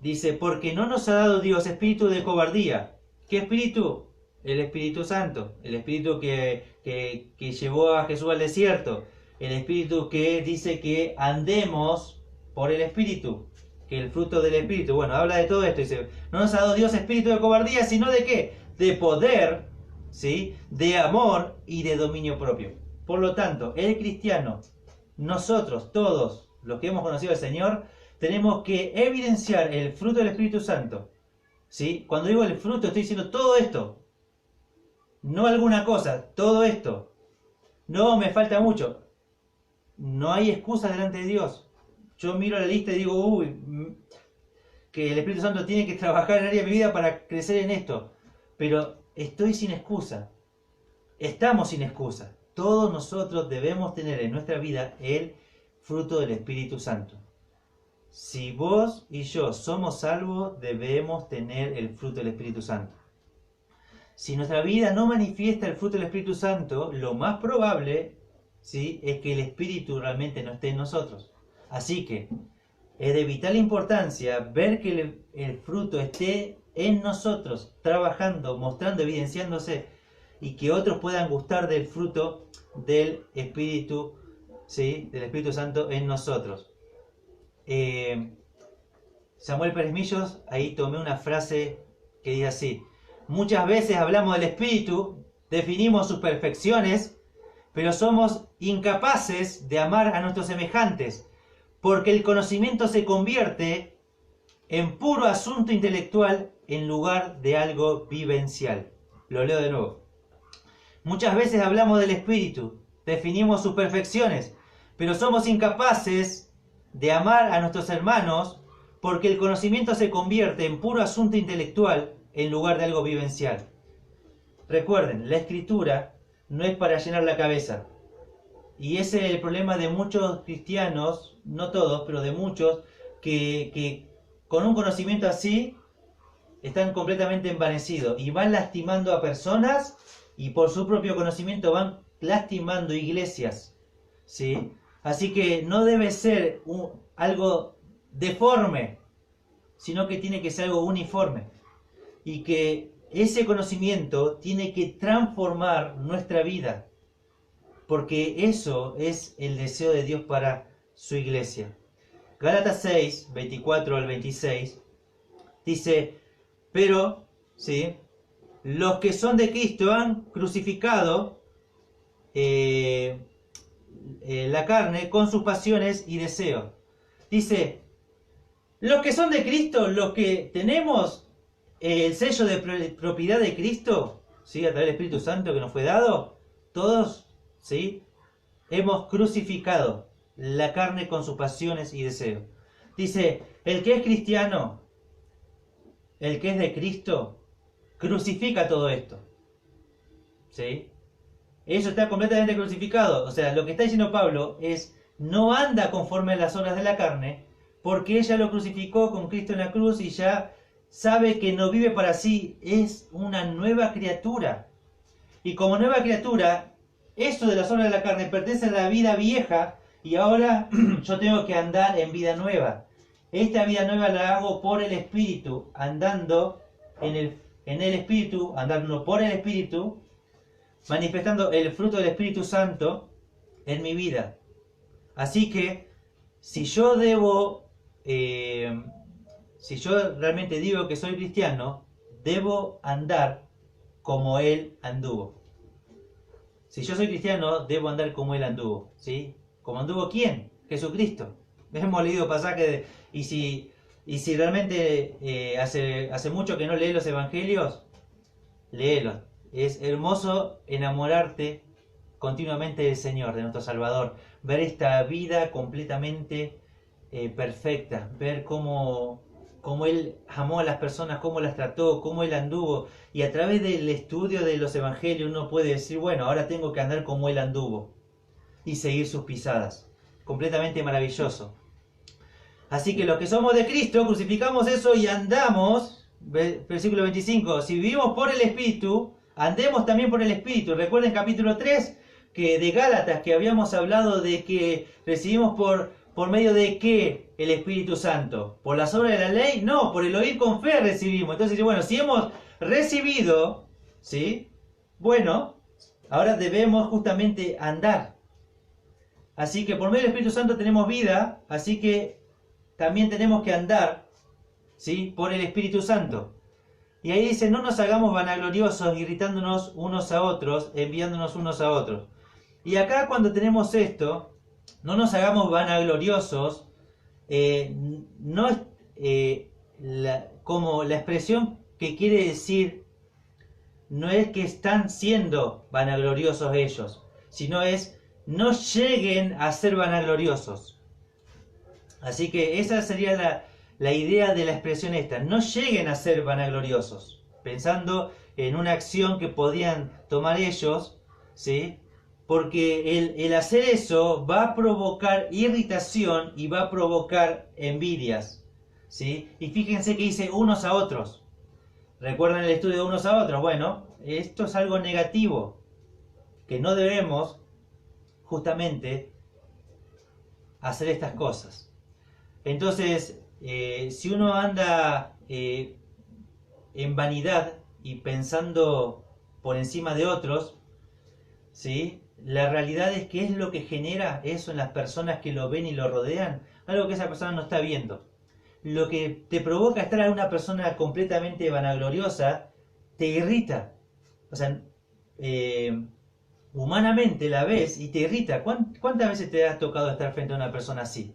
Dice, porque no nos ha dado Dios espíritu de cobardía. ¿Qué espíritu? El Espíritu Santo, el espíritu que llevó a Jesús al desierto, el espíritu que dice que andemos por el espíritu, que el fruto del espíritu. Bueno, habla de todo esto, dice, no nos ha dado Dios espíritu de cobardía, sino de ¿qué? De poder, ¿sí? De amor y de dominio propio. Por lo tanto, el cristiano, nosotros, todos los que hemos conocido al Señor, tenemos que evidenciar el fruto del Espíritu Santo, ¿sí? Cuando digo el fruto, estoy diciendo todo esto. No alguna cosa, todo esto. No, me falta mucho. No hay excusas delante de Dios. Yo miro la lista y digo, uy, que el Espíritu Santo tiene que trabajar en el área de mi vida para crecer en esto. Pero estoy sin excusa. Estamos sin excusa. Todos nosotros debemos tener en nuestra vida el fruto del Espíritu Santo. Si vos y yo somos salvos, debemos tener el fruto del Espíritu Santo. Si nuestra vida no manifiesta el fruto del Espíritu Santo, lo más probable, ¿sí?, es que el Espíritu realmente no esté en nosotros. Así que es de vital importancia ver que el fruto esté en nosotros, trabajando, mostrando, evidenciándose, y que otros puedan gustar del fruto del Espíritu, ¿sí?, del Espíritu Santo en nosotros. Samuel Pérez Millos, ahí tomé una frase que dice así: muchas veces hablamos del Espíritu, definimos sus perfecciones, pero somos incapaces de amar a nuestros semejantes, porque el conocimiento se convierte en puro asunto intelectual en lugar de algo vivencial. Lo leo de nuevo. Muchas veces hablamos del Espíritu, definimos sus perfecciones, pero somos incapaces de amar a nuestros hermanos, porque el conocimiento se convierte en puro asunto intelectual en lugar de algo vivencial. Recuerden, la Escritura no es para llenar la cabeza. Y ese es el problema de muchos cristianos, no todos, pero de muchos, que con un conocimiento así están completamente envanecidos y van lastimando a personas y por su propio conocimiento van lastimando iglesias, ¿sí? Así que no debe ser algo deforme, sino que tiene que ser algo uniforme. Y que ese conocimiento tiene que transformar nuestra vida, porque eso es el deseo de Dios para su iglesia. Gálatas 6, 24 al 26, dice, pero, ¿sí?, los que son de Cristo han crucificado la carne con sus pasiones y deseos. Dice, los que son de Cristo, los que tenemos el sello de propiedad de Cristo, ¿sí?, a través del Espíritu Santo que nos fue dado, todos, ¿sí?, hemos crucificado la carne con sus pasiones y deseos. Dice, el que es cristiano, el que es de Cristo, crucifica todo esto, ¿sí? Eso está completamente crucificado. O sea, lo que está diciendo Pablo es, no anda conforme a las obras de la carne, porque ella lo crucificó con Cristo en la cruz y ya sabe que no vive para sí, es una nueva criatura. Y como nueva criatura, eso de las obras de la carne pertenece a la vida vieja y ahora yo tengo que andar en vida nueva. Esta vida nueva la hago por el Espíritu, andando en el Espíritu, andando por el Espíritu, manifestando el fruto del Espíritu Santo en mi vida. Así que, si yo realmente digo que soy cristiano, debo andar como Él anduvo. Si yo soy cristiano, debo andar como Él anduvo, ¿sí? ¿Como anduvo quién? Jesucristo. Hemos leído pasajes y Y si realmente hace mucho que no lees los evangelios, léelos. Es hermoso enamorarte continuamente del Señor, de nuestro Salvador. Ver esta vida completamente perfecta. Ver cómo Él amó a las personas, cómo las trató, cómo Él anduvo. Y a través del estudio de los evangelios uno puede decir, bueno, ahora tengo que andar como Él anduvo. Y seguir sus pisadas. Completamente maravilloso. Así que los que somos de Cristo crucificamos eso y andamos, versículo 25, si vivimos por el Espíritu, andemos también por el Espíritu. Recuerden capítulo 3 que de Gálatas que habíamos hablado de que recibimos por medio de ¿qué? El Espíritu Santo. ¿Por las obras de la ley? No, por el oír con fe recibimos. Entonces, bueno, si hemos recibido, ¿sí? Bueno, ahora debemos justamente andar. Así que por medio del Espíritu Santo tenemos vida, así que también tenemos que andar, ¿sí? Por el Espíritu Santo. Y ahí dice, no nos hagamos vanagloriosos, irritándonos unos a otros, enviándonos unos a otros. Y acá cuando tenemos esto, no nos hagamos vanagloriosos, no es como la expresión que quiere decir, no es que están siendo vanagloriosos ellos, sino es, no lleguen a ser vanagloriosos. Así que esa sería la idea de la expresión esta. No lleguen a ser vanagloriosos. Pensando en una acción que podían tomar ellos, ¿sí? Porque el hacer eso va a provocar irritación y va a provocar envidias, ¿sí? Y fíjense que dice unos a otros. ¿Recuerdan el estudio de unos a otros? Bueno, esto es algo negativo. Que no debemos, justamente, hacer estas cosas. Entonces, si uno anda en vanidad y pensando por encima de otros, ¿sí? La realidad es que es lo que genera eso en las personas que lo ven y lo rodean, algo que esa persona no está viendo. Lo que te provoca estar a una persona completamente vanagloriosa, te irrita. O sea, humanamente la ves y te irrita. ¿Cuántas veces te has tocado estar frente a una persona así?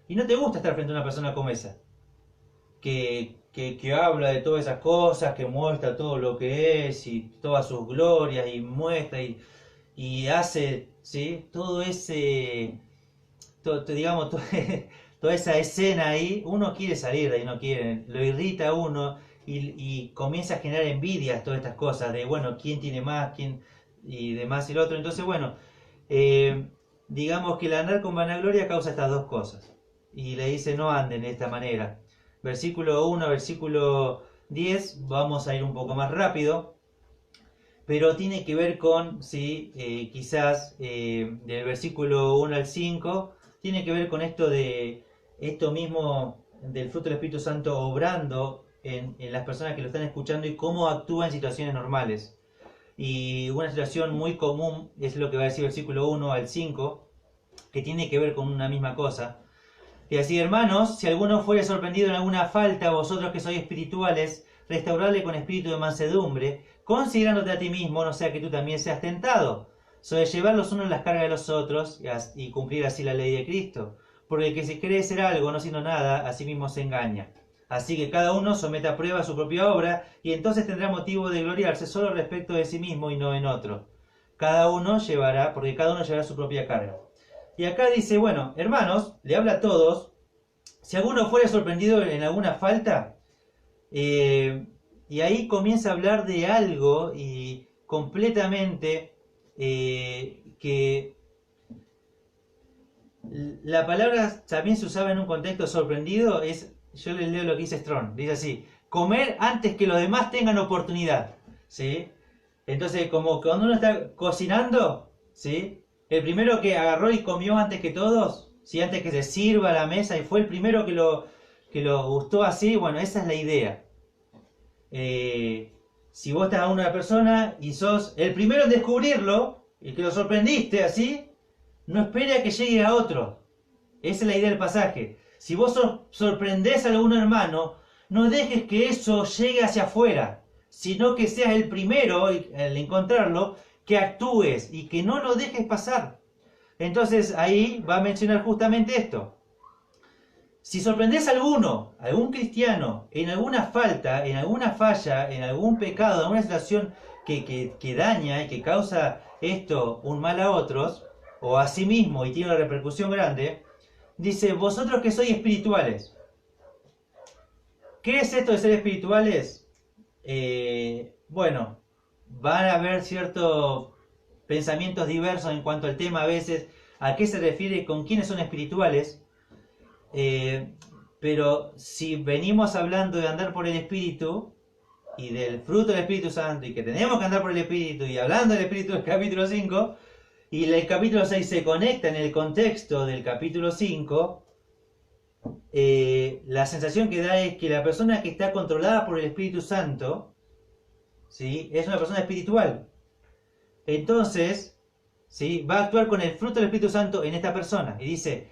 Y no te gusta estar frente a una persona como esa, que habla de todas esas cosas, que muestra todo lo que es y todas sus glorias y muestra y hace, ¿sí? Todo ese, digamos, toda esa escena ahí, uno quiere salir de ahí, no quiere, lo irrita a uno y comienza a generar envidias, todas estas cosas de, bueno, quién tiene más, quién y demás y el otro. Entonces, bueno, digamos que el andar con vanagloria causa estas dos cosas. Y le dice no anden de esta manera. Versículo 1, versículo 10, vamos a ir un poco más rápido, pero tiene que ver con, ¿sí? Quizás del versículo 1 al 5, tiene que ver con esto mismo del fruto del Espíritu Santo obrando en las personas que lo están escuchando y cómo actúa en situaciones normales. Y una situación muy común es lo que va a decir versículo 1 al 5, que tiene que ver con una misma cosa. Y así, hermanos, si alguno fuere sorprendido en alguna falta, vosotros que sois espirituales, restaurarle con espíritu de mansedumbre, considerándote a ti mismo, no sea que tú también seas tentado. Sobre llevar los unos las cargas de los otros y cumplir así la ley de Cristo. Porque el que se cree ser algo, no siendo nada, a sí mismo se engaña. Así que cada uno someta a prueba su propia obra, y entonces tendrá motivo de gloriarse solo respecto de sí mismo y no en otro. Porque cada uno llevará su propia carga. Y acá dice, bueno, hermanos, le habla a todos, si alguno fuere sorprendido en alguna falta, y ahí comienza a hablar de algo y completamente que la palabra también se usaba en un contexto sorprendido, yo les leo lo que dice Strong, dice así, comer antes que los demás tengan oportunidad, ¿sí? Entonces, como cuando uno está cocinando, ¿sí? El primero que agarró y comió antes que todos, ¿sí? Antes que se sirva a la mesa y fue el primero que lo gustó así, bueno, esa es la idea. Si vos estás a una persona y sos el primero en descubrirlo y que lo sorprendiste así, no espere a que llegue a otro. Esa es la idea del pasaje. Si vos sorprendés a algún hermano, no dejes que eso llegue hacia afuera, sino que seas el primero al encontrarlo, que actúes y que no lo dejes pasar. Entonces ahí va a mencionar justamente esto. Si sorprendés a algún cristiano, en alguna falta, en alguna falla, en algún pecado, en alguna situación que daña y que causa esto un mal a otros, o a sí mismo y tiene una repercusión grande, dice, vosotros que sois espirituales. ¿Qué es esto de ser espirituales? Bueno, van a haber ciertos pensamientos diversos en cuanto al tema a veces, a qué se refiere, con quiénes son espirituales. Pero si venimos hablando de andar por el Espíritu y del fruto del Espíritu Santo y que tenemos que andar por el Espíritu y hablando del Espíritu del capítulo 5 y el capítulo 6 se conecta en el contexto del capítulo 5, la sensación que da es que la persona que está controlada por el Espíritu Santo, ¿sí?, es una persona espiritual. Entonces, ¿sí?, va a actuar con el fruto del Espíritu Santo en esta persona y dice,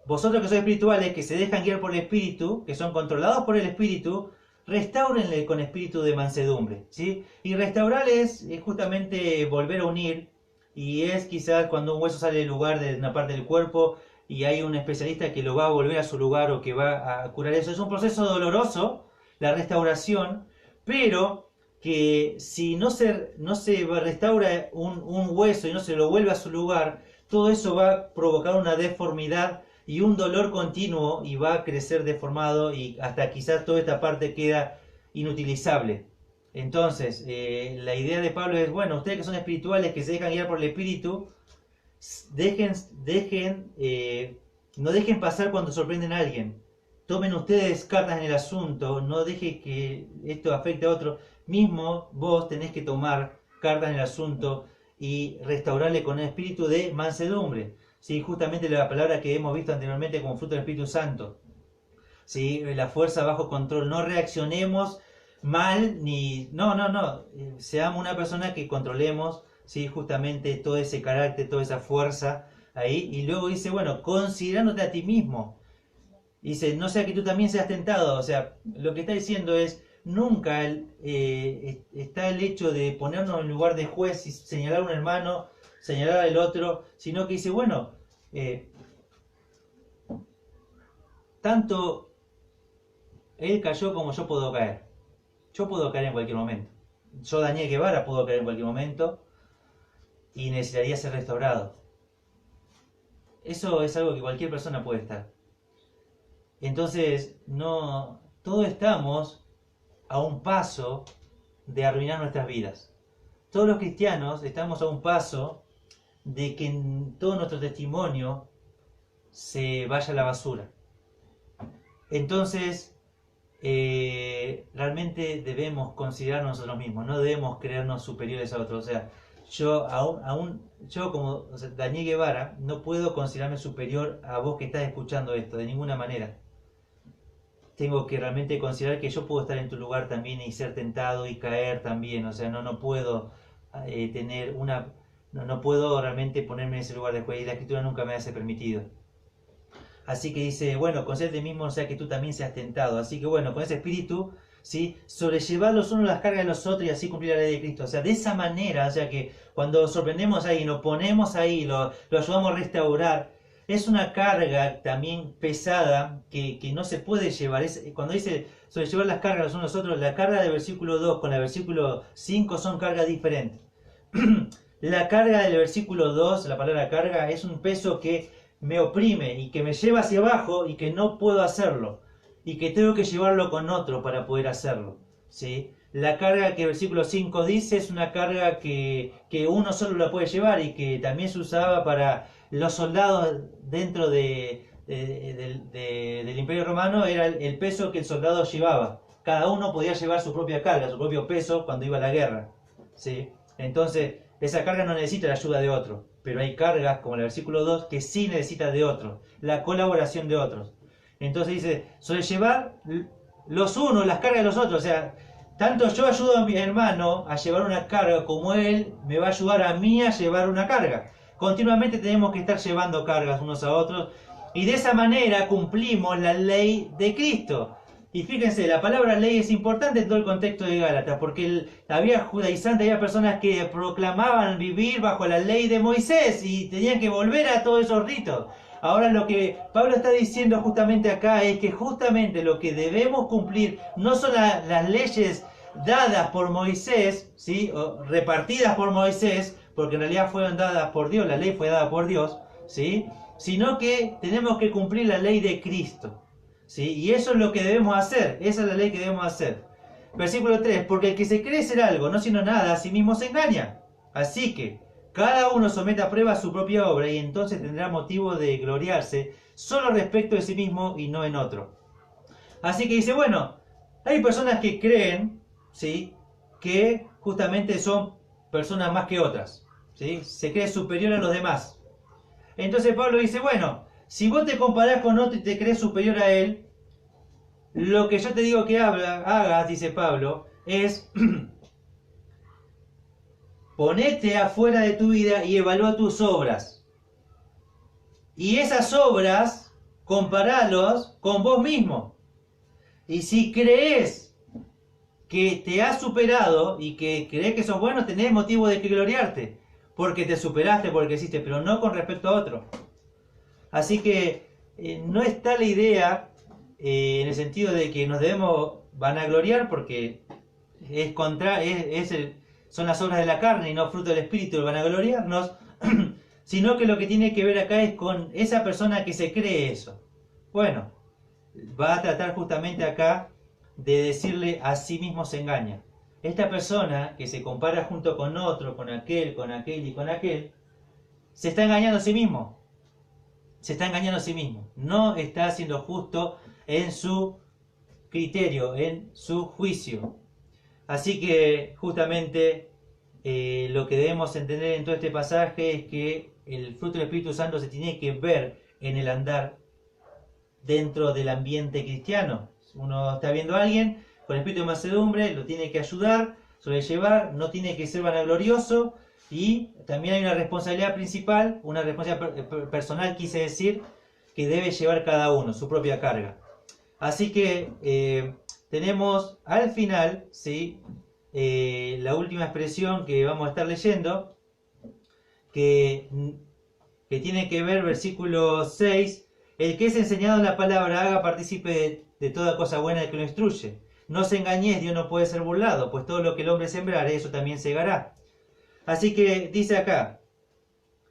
vosotros que sois espirituales, que se dejan guiar por el Espíritu, que son controlados por el Espíritu, restáurenle con espíritu de mansedumbre, ¿sí? Y restaurar es justamente volver a unir, y es quizás cuando un hueso sale del lugar de una parte del cuerpo y hay un especialista que lo va a volver a su lugar o que va a curar eso. Es un proceso doloroso, la restauración, pero que si no se restaura un hueso y no se lo vuelve a su lugar, todo eso va a provocar una deformidad y un dolor continuo y va a crecer deformado y hasta quizás toda esta parte queda inutilizable. Entonces, la idea de Pablo es, bueno, ustedes que son espirituales, que se dejan guiar por el Espíritu, no dejen pasar cuando sorprenden a alguien. Tomen ustedes cartas en el asunto, no dejen que esto afecte a otro. Mismo vos tenés que tomar cartas en el asunto y restaurarle con el espíritu de mansedumbre. ¿Sí? Justamente la palabra que hemos visto anteriormente como fruto del Espíritu Santo. ¿Sí? La fuerza bajo control. No reaccionemos mal ni... No. Seamos una persona que controlemos, ¿sí?, justamente todo ese carácter, toda esa fuerza ahí. Y luego dice, bueno, considerándote a ti mismo. Dice, no sea que tú también seas tentado. O sea, lo que está diciendo es, nunca está el hecho de ponernos en lugar de juez y señalar a un hermano, señalar al otro, sino que dice, bueno, tanto él cayó como yo puedo caer. Yo puedo caer en cualquier momento. Yo, Daniel Guevara, puedo caer en cualquier momento y necesitaría ser restaurado. Eso es algo que cualquier persona puede estar. Entonces, no, todos estamos a un paso de arruinar nuestras vidas. Todos los cristianos estamos a un paso de que todo nuestro testimonio se vaya a la basura. Entonces, realmente debemos considerarnos nosotros mismos, no debemos creernos superiores a otros. O sea, yo como Daniel Guevara no puedo considerarme superior a vos que estás escuchando esto, de ninguna manera. Tengo que realmente considerar que yo puedo estar en tu lugar también y ser tentado y caer también. O sea, no puedo tener una... No puedo realmente ponerme en ese lugar de juez y la escritura nunca me hace permitido. Así que dice, bueno, concédete mismo, o sea que tú también seas tentado. Así que bueno, con ese espíritu, ¿sí?, sobrellevar los unos las cargas de los otros y así cumplir la ley de Cristo. O sea, de esa manera, o sea que cuando sorprendemos ahí, nos ponemos ahí, lo ayudamos a restaurar, es una carga también pesada que no se puede llevar. Cuando dice sobrellevar las cargas los unos a los otros, la carga del versículo 2 con el versículo 5 son cargas diferentes. La carga del versículo 2, la palabra carga, es un peso que me oprime y que me lleva hacia abajo y que no puedo hacerlo. Y que tengo que llevarlo con otro para poder hacerlo. ¿Sí? La carga que el versículo 5 dice es una carga que uno solo la puede llevar y que también se usaba para los soldados dentro del Imperio Romano. Era el peso que el soldado llevaba. Cada uno podía llevar su propia carga, su propio peso cuando iba a la guerra. ¿Sí? Entonces, esa carga no necesita la ayuda de otro, pero hay cargas, como el versículo 2, que sí necesita de otros, la colaboración de otros. Entonces dice, sobrellevar los unos, las cargas de los otros. O sea, tanto yo ayudo a mi hermano a llevar una carga como él me va a ayudar a mí a llevar una carga. Continuamente tenemos que estar llevando cargas unos a otros y de esa manera cumplimos la ley de Cristo. Y fíjense, la palabra ley es importante en todo el contexto de Gálatas, porque había judaizantes, había personas que proclamaban vivir bajo la ley de Moisés y tenían que volver a todos esos ritos. Ahora lo que Pablo está diciendo justamente acá es que justamente lo que debemos cumplir no son las leyes dadas por Moisés, ¿sí? O repartidas por Moisés, porque en realidad fueron dadas por Dios, la ley fue dada por Dios, ¿sí? Sino que tenemos que cumplir la ley de Cristo. ¿Sí? Y eso es lo que debemos hacer, esa es la ley que debemos hacer. Versículo 3, porque el que se cree ser algo, no siendo nada, a sí mismo se engaña. Así que cada uno someta a prueba su propia obra y entonces tendrá motivo de gloriarse solo respecto de sí mismo y no en otro. Así que dice, bueno, hay personas que creen, ¿sí?, que justamente son personas más que otras, ¿sí? Se cree superior a los demás. Entonces Pablo dice, bueno, si vos te comparás con otro y te crees superior a él, lo que yo te digo que hagas, dice Pablo, es ponete afuera de tu vida y evalúa tus obras. Y esas obras, comparalos con vos mismo. Y si crees que te has superado y que crees que sos bueno, tenés motivo de que gloriarte. Porque te superaste, porque hiciste, pero no con respecto a otro. Así que no está la idea en el sentido de que nos debemos vanagloriar porque son las obras de la carne y no fruto del espíritu el vanagloriarnos, sino que lo que tiene que ver acá es con esa persona que se cree eso. Bueno, va a tratar justamente acá de decirle a sí mismo se engaña. Esta persona que se compara junto con otro, con aquel y con aquel, se está engañando a sí mismo. Se está engañando a sí mismo. No está siendo justo en su criterio, en su juicio. Así que justamente lo que debemos entender en todo este pasaje es que el fruto del Espíritu Santo se tiene que ver en el andar dentro del ambiente cristiano. Uno está viendo a alguien con espíritu de mansedumbre, lo tiene que ayudar, sobrellevar, no tiene que ser vanaglorioso. Y también hay una responsabilidad principal, una responsabilidad personal, quise decir, que debe llevar cada uno, su propia carga. Así que tenemos al final, ¿sí?, la última expresión que vamos a estar leyendo, que tiene que ver, versículo 6, el que es enseñado en la palabra haga partícipe de toda cosa buena de que lo instruye. No se engañéis, Dios no puede ser burlado, pues todo lo que el hombre sembrare, eso también segará. Así que dice acá,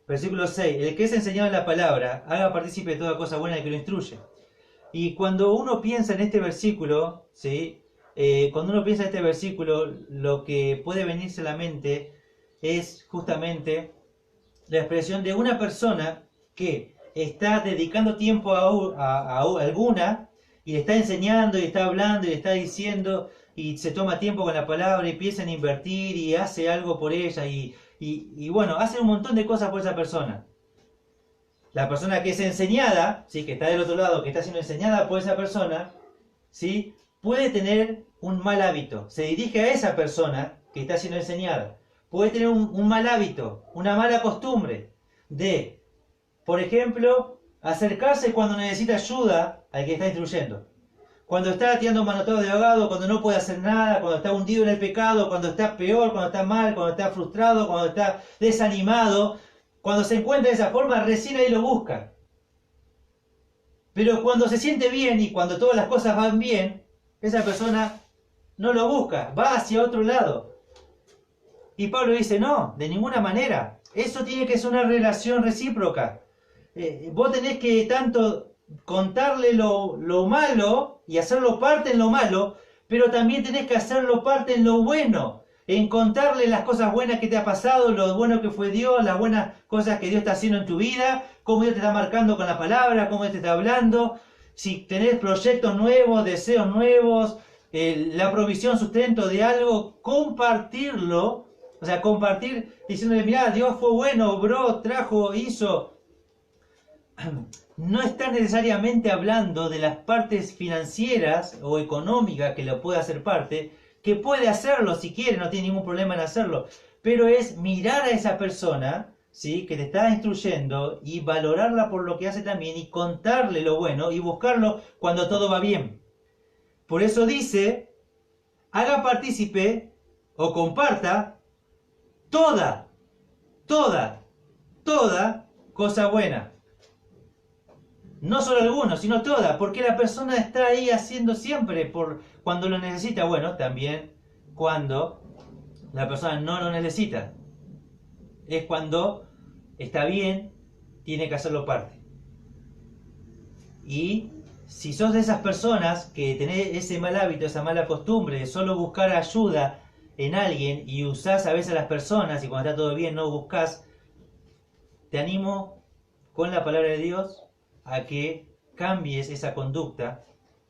versículo 6, el que es enseñado en la palabra, haga partícipe de toda cosa buena de que lo instruye. Y cuando uno piensa en este versículo, ¿sí?, lo que puede venirse a la mente es justamente la expresión de una persona que está dedicando tiempo a alguna y le está enseñando y está hablando y le está diciendo y se toma tiempo con la palabra y piensa en invertir y hace algo por ella y bueno, hace un montón de cosas por esa persona. La persona que es enseñada, ¿sí?, que está del otro lado, que está siendo enseñada por esa persona, ¿sí?, puede tener un mal hábito. Se dirige a esa persona que está siendo enseñada. Puede tener un mal hábito, una mala costumbre de, por ejemplo, acercarse cuando necesita ayuda al que está instruyendo. Cuando está tirando un manotazo de ahogado, cuando no puede hacer nada, cuando está hundido en el pecado, cuando está peor, cuando está mal, cuando está frustrado, cuando está desanimado, cuando se encuentra de esa forma, recién ahí lo busca. Pero cuando se siente bien y cuando todas las cosas van bien, esa persona no lo busca, va hacia otro lado. Y Pablo dice, no, de ninguna manera. Eso tiene que ser una relación recíproca. Vos tenés que tanto contarle lo malo y hacerlo parte en lo malo, pero también tenés que hacerlo parte en lo bueno. En contarle las cosas buenas que te ha pasado, lo bueno que fue Dios, las buenas cosas que Dios está haciendo en tu vida, cómo Dios te está marcando con la palabra, cómo Dios te está hablando. Si tenés proyectos nuevos, deseos nuevos, la provisión, sustento de algo, compartirlo. O sea, compartir diciéndole, mirá, Dios fue bueno, obró, trajo, hizo. No está necesariamente hablando de las partes financieras o económicas que lo puede hacer parte, que puede hacerlo si quiere, no tiene ningún problema en hacerlo. Pero es mirar a esa persona, ¿sí?, que te está instruyendo y valorarla por lo que hace también y contarle lo bueno y buscarlo cuando todo va bien. Por eso dice, haga partícipe o comparta toda cosa buena. No solo algunos, sino toda, porque la persona está ahí haciendo siempre por cuando lo necesita. Bueno, también cuando la persona no lo necesita. Es cuando está bien, tiene que hacerlo parte. Y si sos de esas personas que tenés ese mal hábito, esa mala costumbre de solo buscar ayuda en alguien y usás a veces a las personas y cuando está todo bien no buscas, te animo con la palabra de Dios a que cambies esa conducta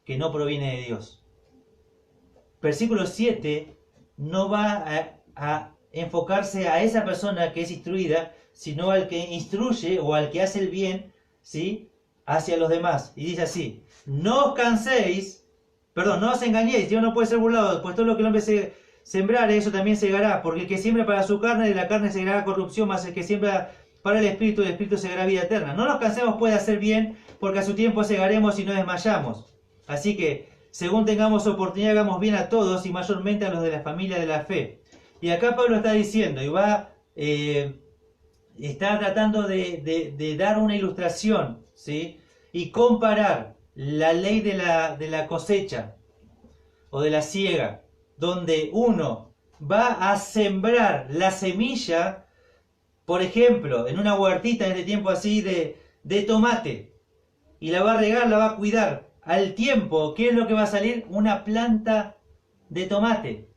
que no proviene de Dios. Versículo 7 no va a enfocarse a esa persona que es instruida, sino al que instruye o al que hace el bien, ¿sí?, hacia los demás. Y dice así, no os canséis, no os engañéis, Dios no puede ser burlado, pues todo lo que el hombre sembrare, eso también segará, porque el que siembra para su carne, de la carne segará corrupción, más el que siembra para el espíritu segará vida eterna. No nos cansemos pues de hacer bien, porque a su tiempo segaremos y no desmayamos. Así que, según tengamos oportunidad, hagamos bien a todos y mayormente a los de la familia de la fe. Y acá Pablo está diciendo, y está tratando de dar una ilustración, ¿sí?, y comparar la ley de la cosecha o de la siega, donde uno va a sembrar la semilla, por ejemplo, en una huertita en este tiempo así de tomate, y la va a regar, la va a cuidar. Al tiempo, ¿qué es lo que va a salir? Una planta de tomate.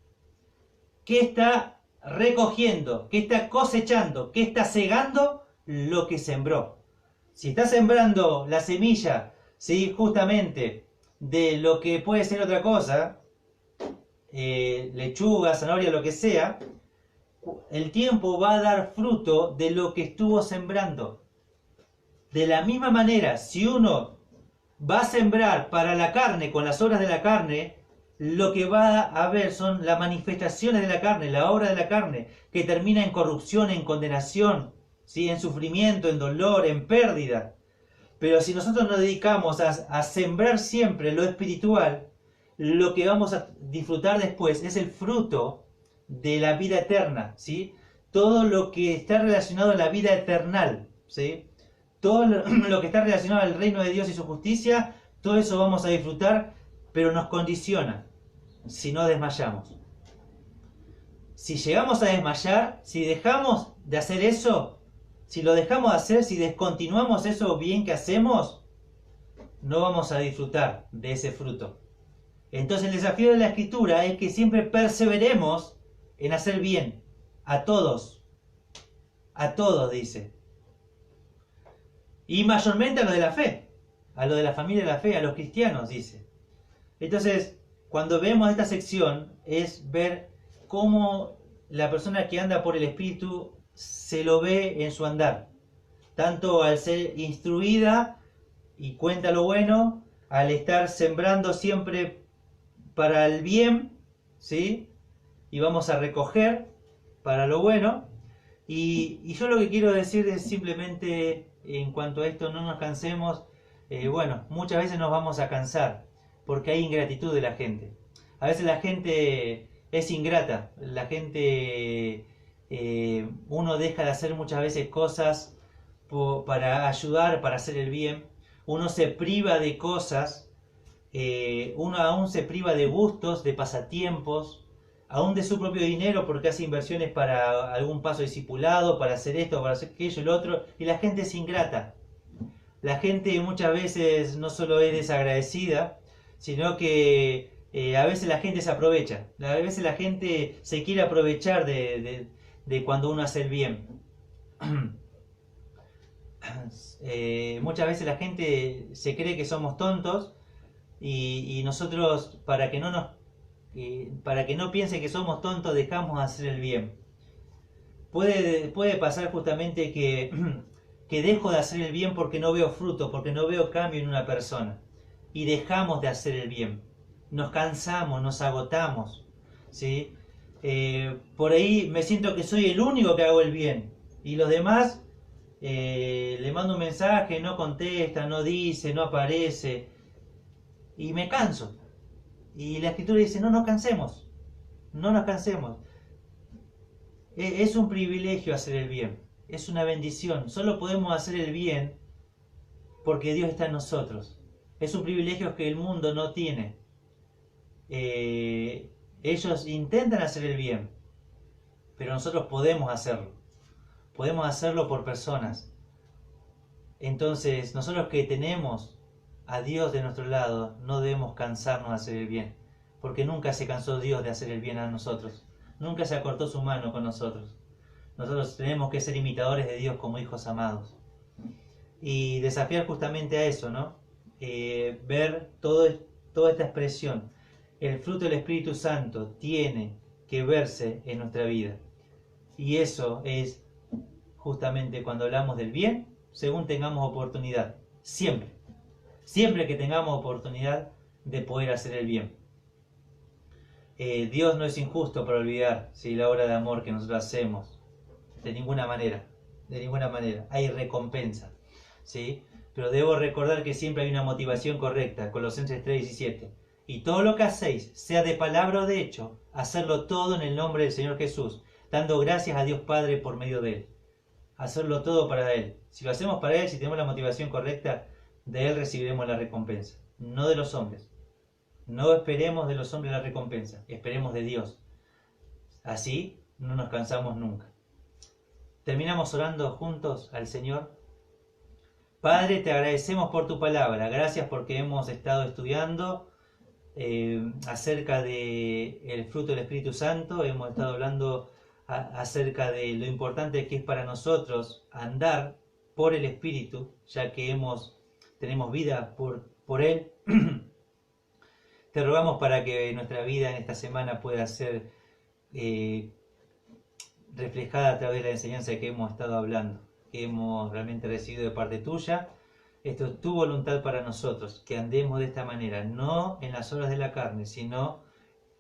¿Qué está recogiendo? ¿Qué está cosechando? ¿Qué está segando? Lo que sembró. Si está sembrando la semilla, ¿sí?, justamente de lo que puede ser otra cosa, lechuga, zanahoria, lo que sea, el tiempo va a dar fruto de lo que estuvo sembrando. De la misma manera, si uno va a sembrar para la carne, con las obras de la carne, lo que va a haber son las manifestaciones de la carne, la obra de la carne, que termina en corrupción, en condenación, ¿sí?, en sufrimiento, en dolor, en pérdida. Pero si nosotros nos dedicamos a sembrar siempre lo espiritual, lo que vamos a disfrutar después es el fruto de la vida eterna, ¿sí? Todo lo que está relacionado a la vida eternal, ¿sí? Todo lo que está relacionado al reino de Dios y su justicia, todo eso vamos a disfrutar, pero nos condiciona si no desmayamos. Si llegamos a desmayar, si dejamos de hacer eso, si lo dejamos de hacer, si descontinuamos eso bien que hacemos, no vamos a disfrutar de ese fruto. Entonces el desafío de la Escritura es que siempre perseveremos en hacer bien a todos dice. Y mayormente a los de la fe, a los de la familia de la fe, a los cristianos, dice. Entonces, cuando vemos esta sección, es ver cómo la persona que anda por el Espíritu se lo ve en su andar. Tanto al ser instruida y cuenta lo bueno, al estar sembrando siempre para el bien, ¿sí?, y vamos a recoger para lo bueno. Y yo lo que quiero decir es simplemente, en cuanto a esto, no nos cansemos. Muchas veces nos vamos a cansar porque hay ingratitud de la gente. A veces la gente es ingrata, la gente, uno deja de hacer muchas veces cosas para ayudar, para hacer el bien. Uno se priva de cosas, uno aún se priva de gustos, de pasatiempos, aún de su propio dinero porque hace inversiones para algún paso discipulado, para hacer esto, para hacer aquello y lo otro, y la gente es ingrata. La gente muchas veces no solo es desagradecida, sino que a veces la gente se aprovecha. A veces la gente se quiere aprovechar de cuando uno hace el bien. Muchas veces la gente se cree que somos tontos y nosotros, para que no piense que somos tontos, dejamos de hacer el bien. Puede pasar justamente que dejo de hacer el bien porque no veo fruto, porque no veo cambio en una persona. Y dejamos de hacer el bien. Nos cansamos, nos agotamos, ¿sí? Por ahí me siento que soy el único que hago el bien. Y los demás, le mando un mensaje, no contesta, no dice, no aparece. Y me canso. Y la Escritura dice, no nos cansemos, no nos cansemos. Es un privilegio hacer el bien, es una bendición. Solo podemos hacer el bien porque Dios está en nosotros. Es un privilegio que el mundo no tiene. Ellos intentan hacer el bien, pero nosotros podemos hacerlo. Podemos hacerlo por personas. Entonces, nosotros que tenemos a Dios de nuestro lado, no debemos cansarnos de hacer el bien, porque nunca se cansó Dios de hacer el bien a nosotros. Nunca se acortó su mano con nosotros. Nosotros tenemos que ser imitadores de Dios como hijos amados. Y desafiar justamente a eso, ¿no? Ver toda esta expresión. El fruto del Espíritu Santo tiene que verse en nuestra vida. Y eso es justamente cuando hablamos del bien, según tengamos oportunidad. Siempre. Siempre que tengamos oportunidad de poder hacer el bien. Dios no es injusto para olvidar la obra de amor que nosotros hacemos. De ninguna manera. De ninguna manera. Hay recompensa. ¿Sí? Pero debo recordar que siempre hay una motivación correcta. Colosenses 3:17. Y todo lo que hacéis, sea de palabra o de hecho, hacerlo todo en el nombre del Señor Jesús, dando gracias a Dios Padre por medio de Él. Hacerlo todo para Él. Si lo hacemos para Él, si tenemos la motivación correcta, de Él recibiremos la recompensa. No de los hombres. No esperemos de los hombres la recompensa. Esperemos de Dios. Así no nos cansamos nunca. Terminamos orando juntos al Señor. Padre, te agradecemos por tu palabra. Gracias porque hemos estado estudiando acerca del fruto del Espíritu Santo. Hemos estado hablando acerca de lo importante que es para nosotros andar por el Espíritu, ya que tenemos vida por Él. Te rogamos para que nuestra vida en esta semana pueda ser reflejada a través de la enseñanza que hemos estado hablando, que hemos realmente recibido de parte tuya. Esto es tu voluntad para nosotros, que andemos de esta manera, no en las obras de la carne, sino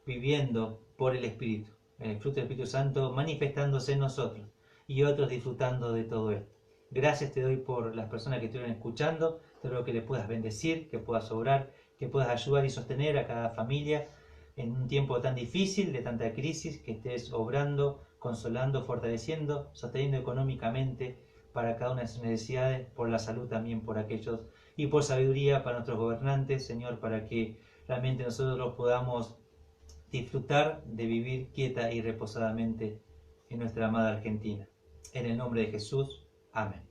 viviendo por el Espíritu, el fruto del Espíritu Santo manifestándose en nosotros y otros disfrutando de todo esto. Gracias te doy por las personas que estuvieron escuchando. Te ruego que les puedas bendecir, que puedas obrar, que puedas ayudar y sostener a cada familia en un tiempo tan difícil, de tanta crisis, que estés obrando, consolando, fortaleciendo, sosteniendo económicamente para cada una de sus necesidades, por la salud también por aquellos, y por sabiduría para nuestros gobernantes, Señor, para que realmente nosotros podamos disfrutar de vivir quieta y reposadamente en nuestra amada Argentina. En el nombre de Jesús, amén.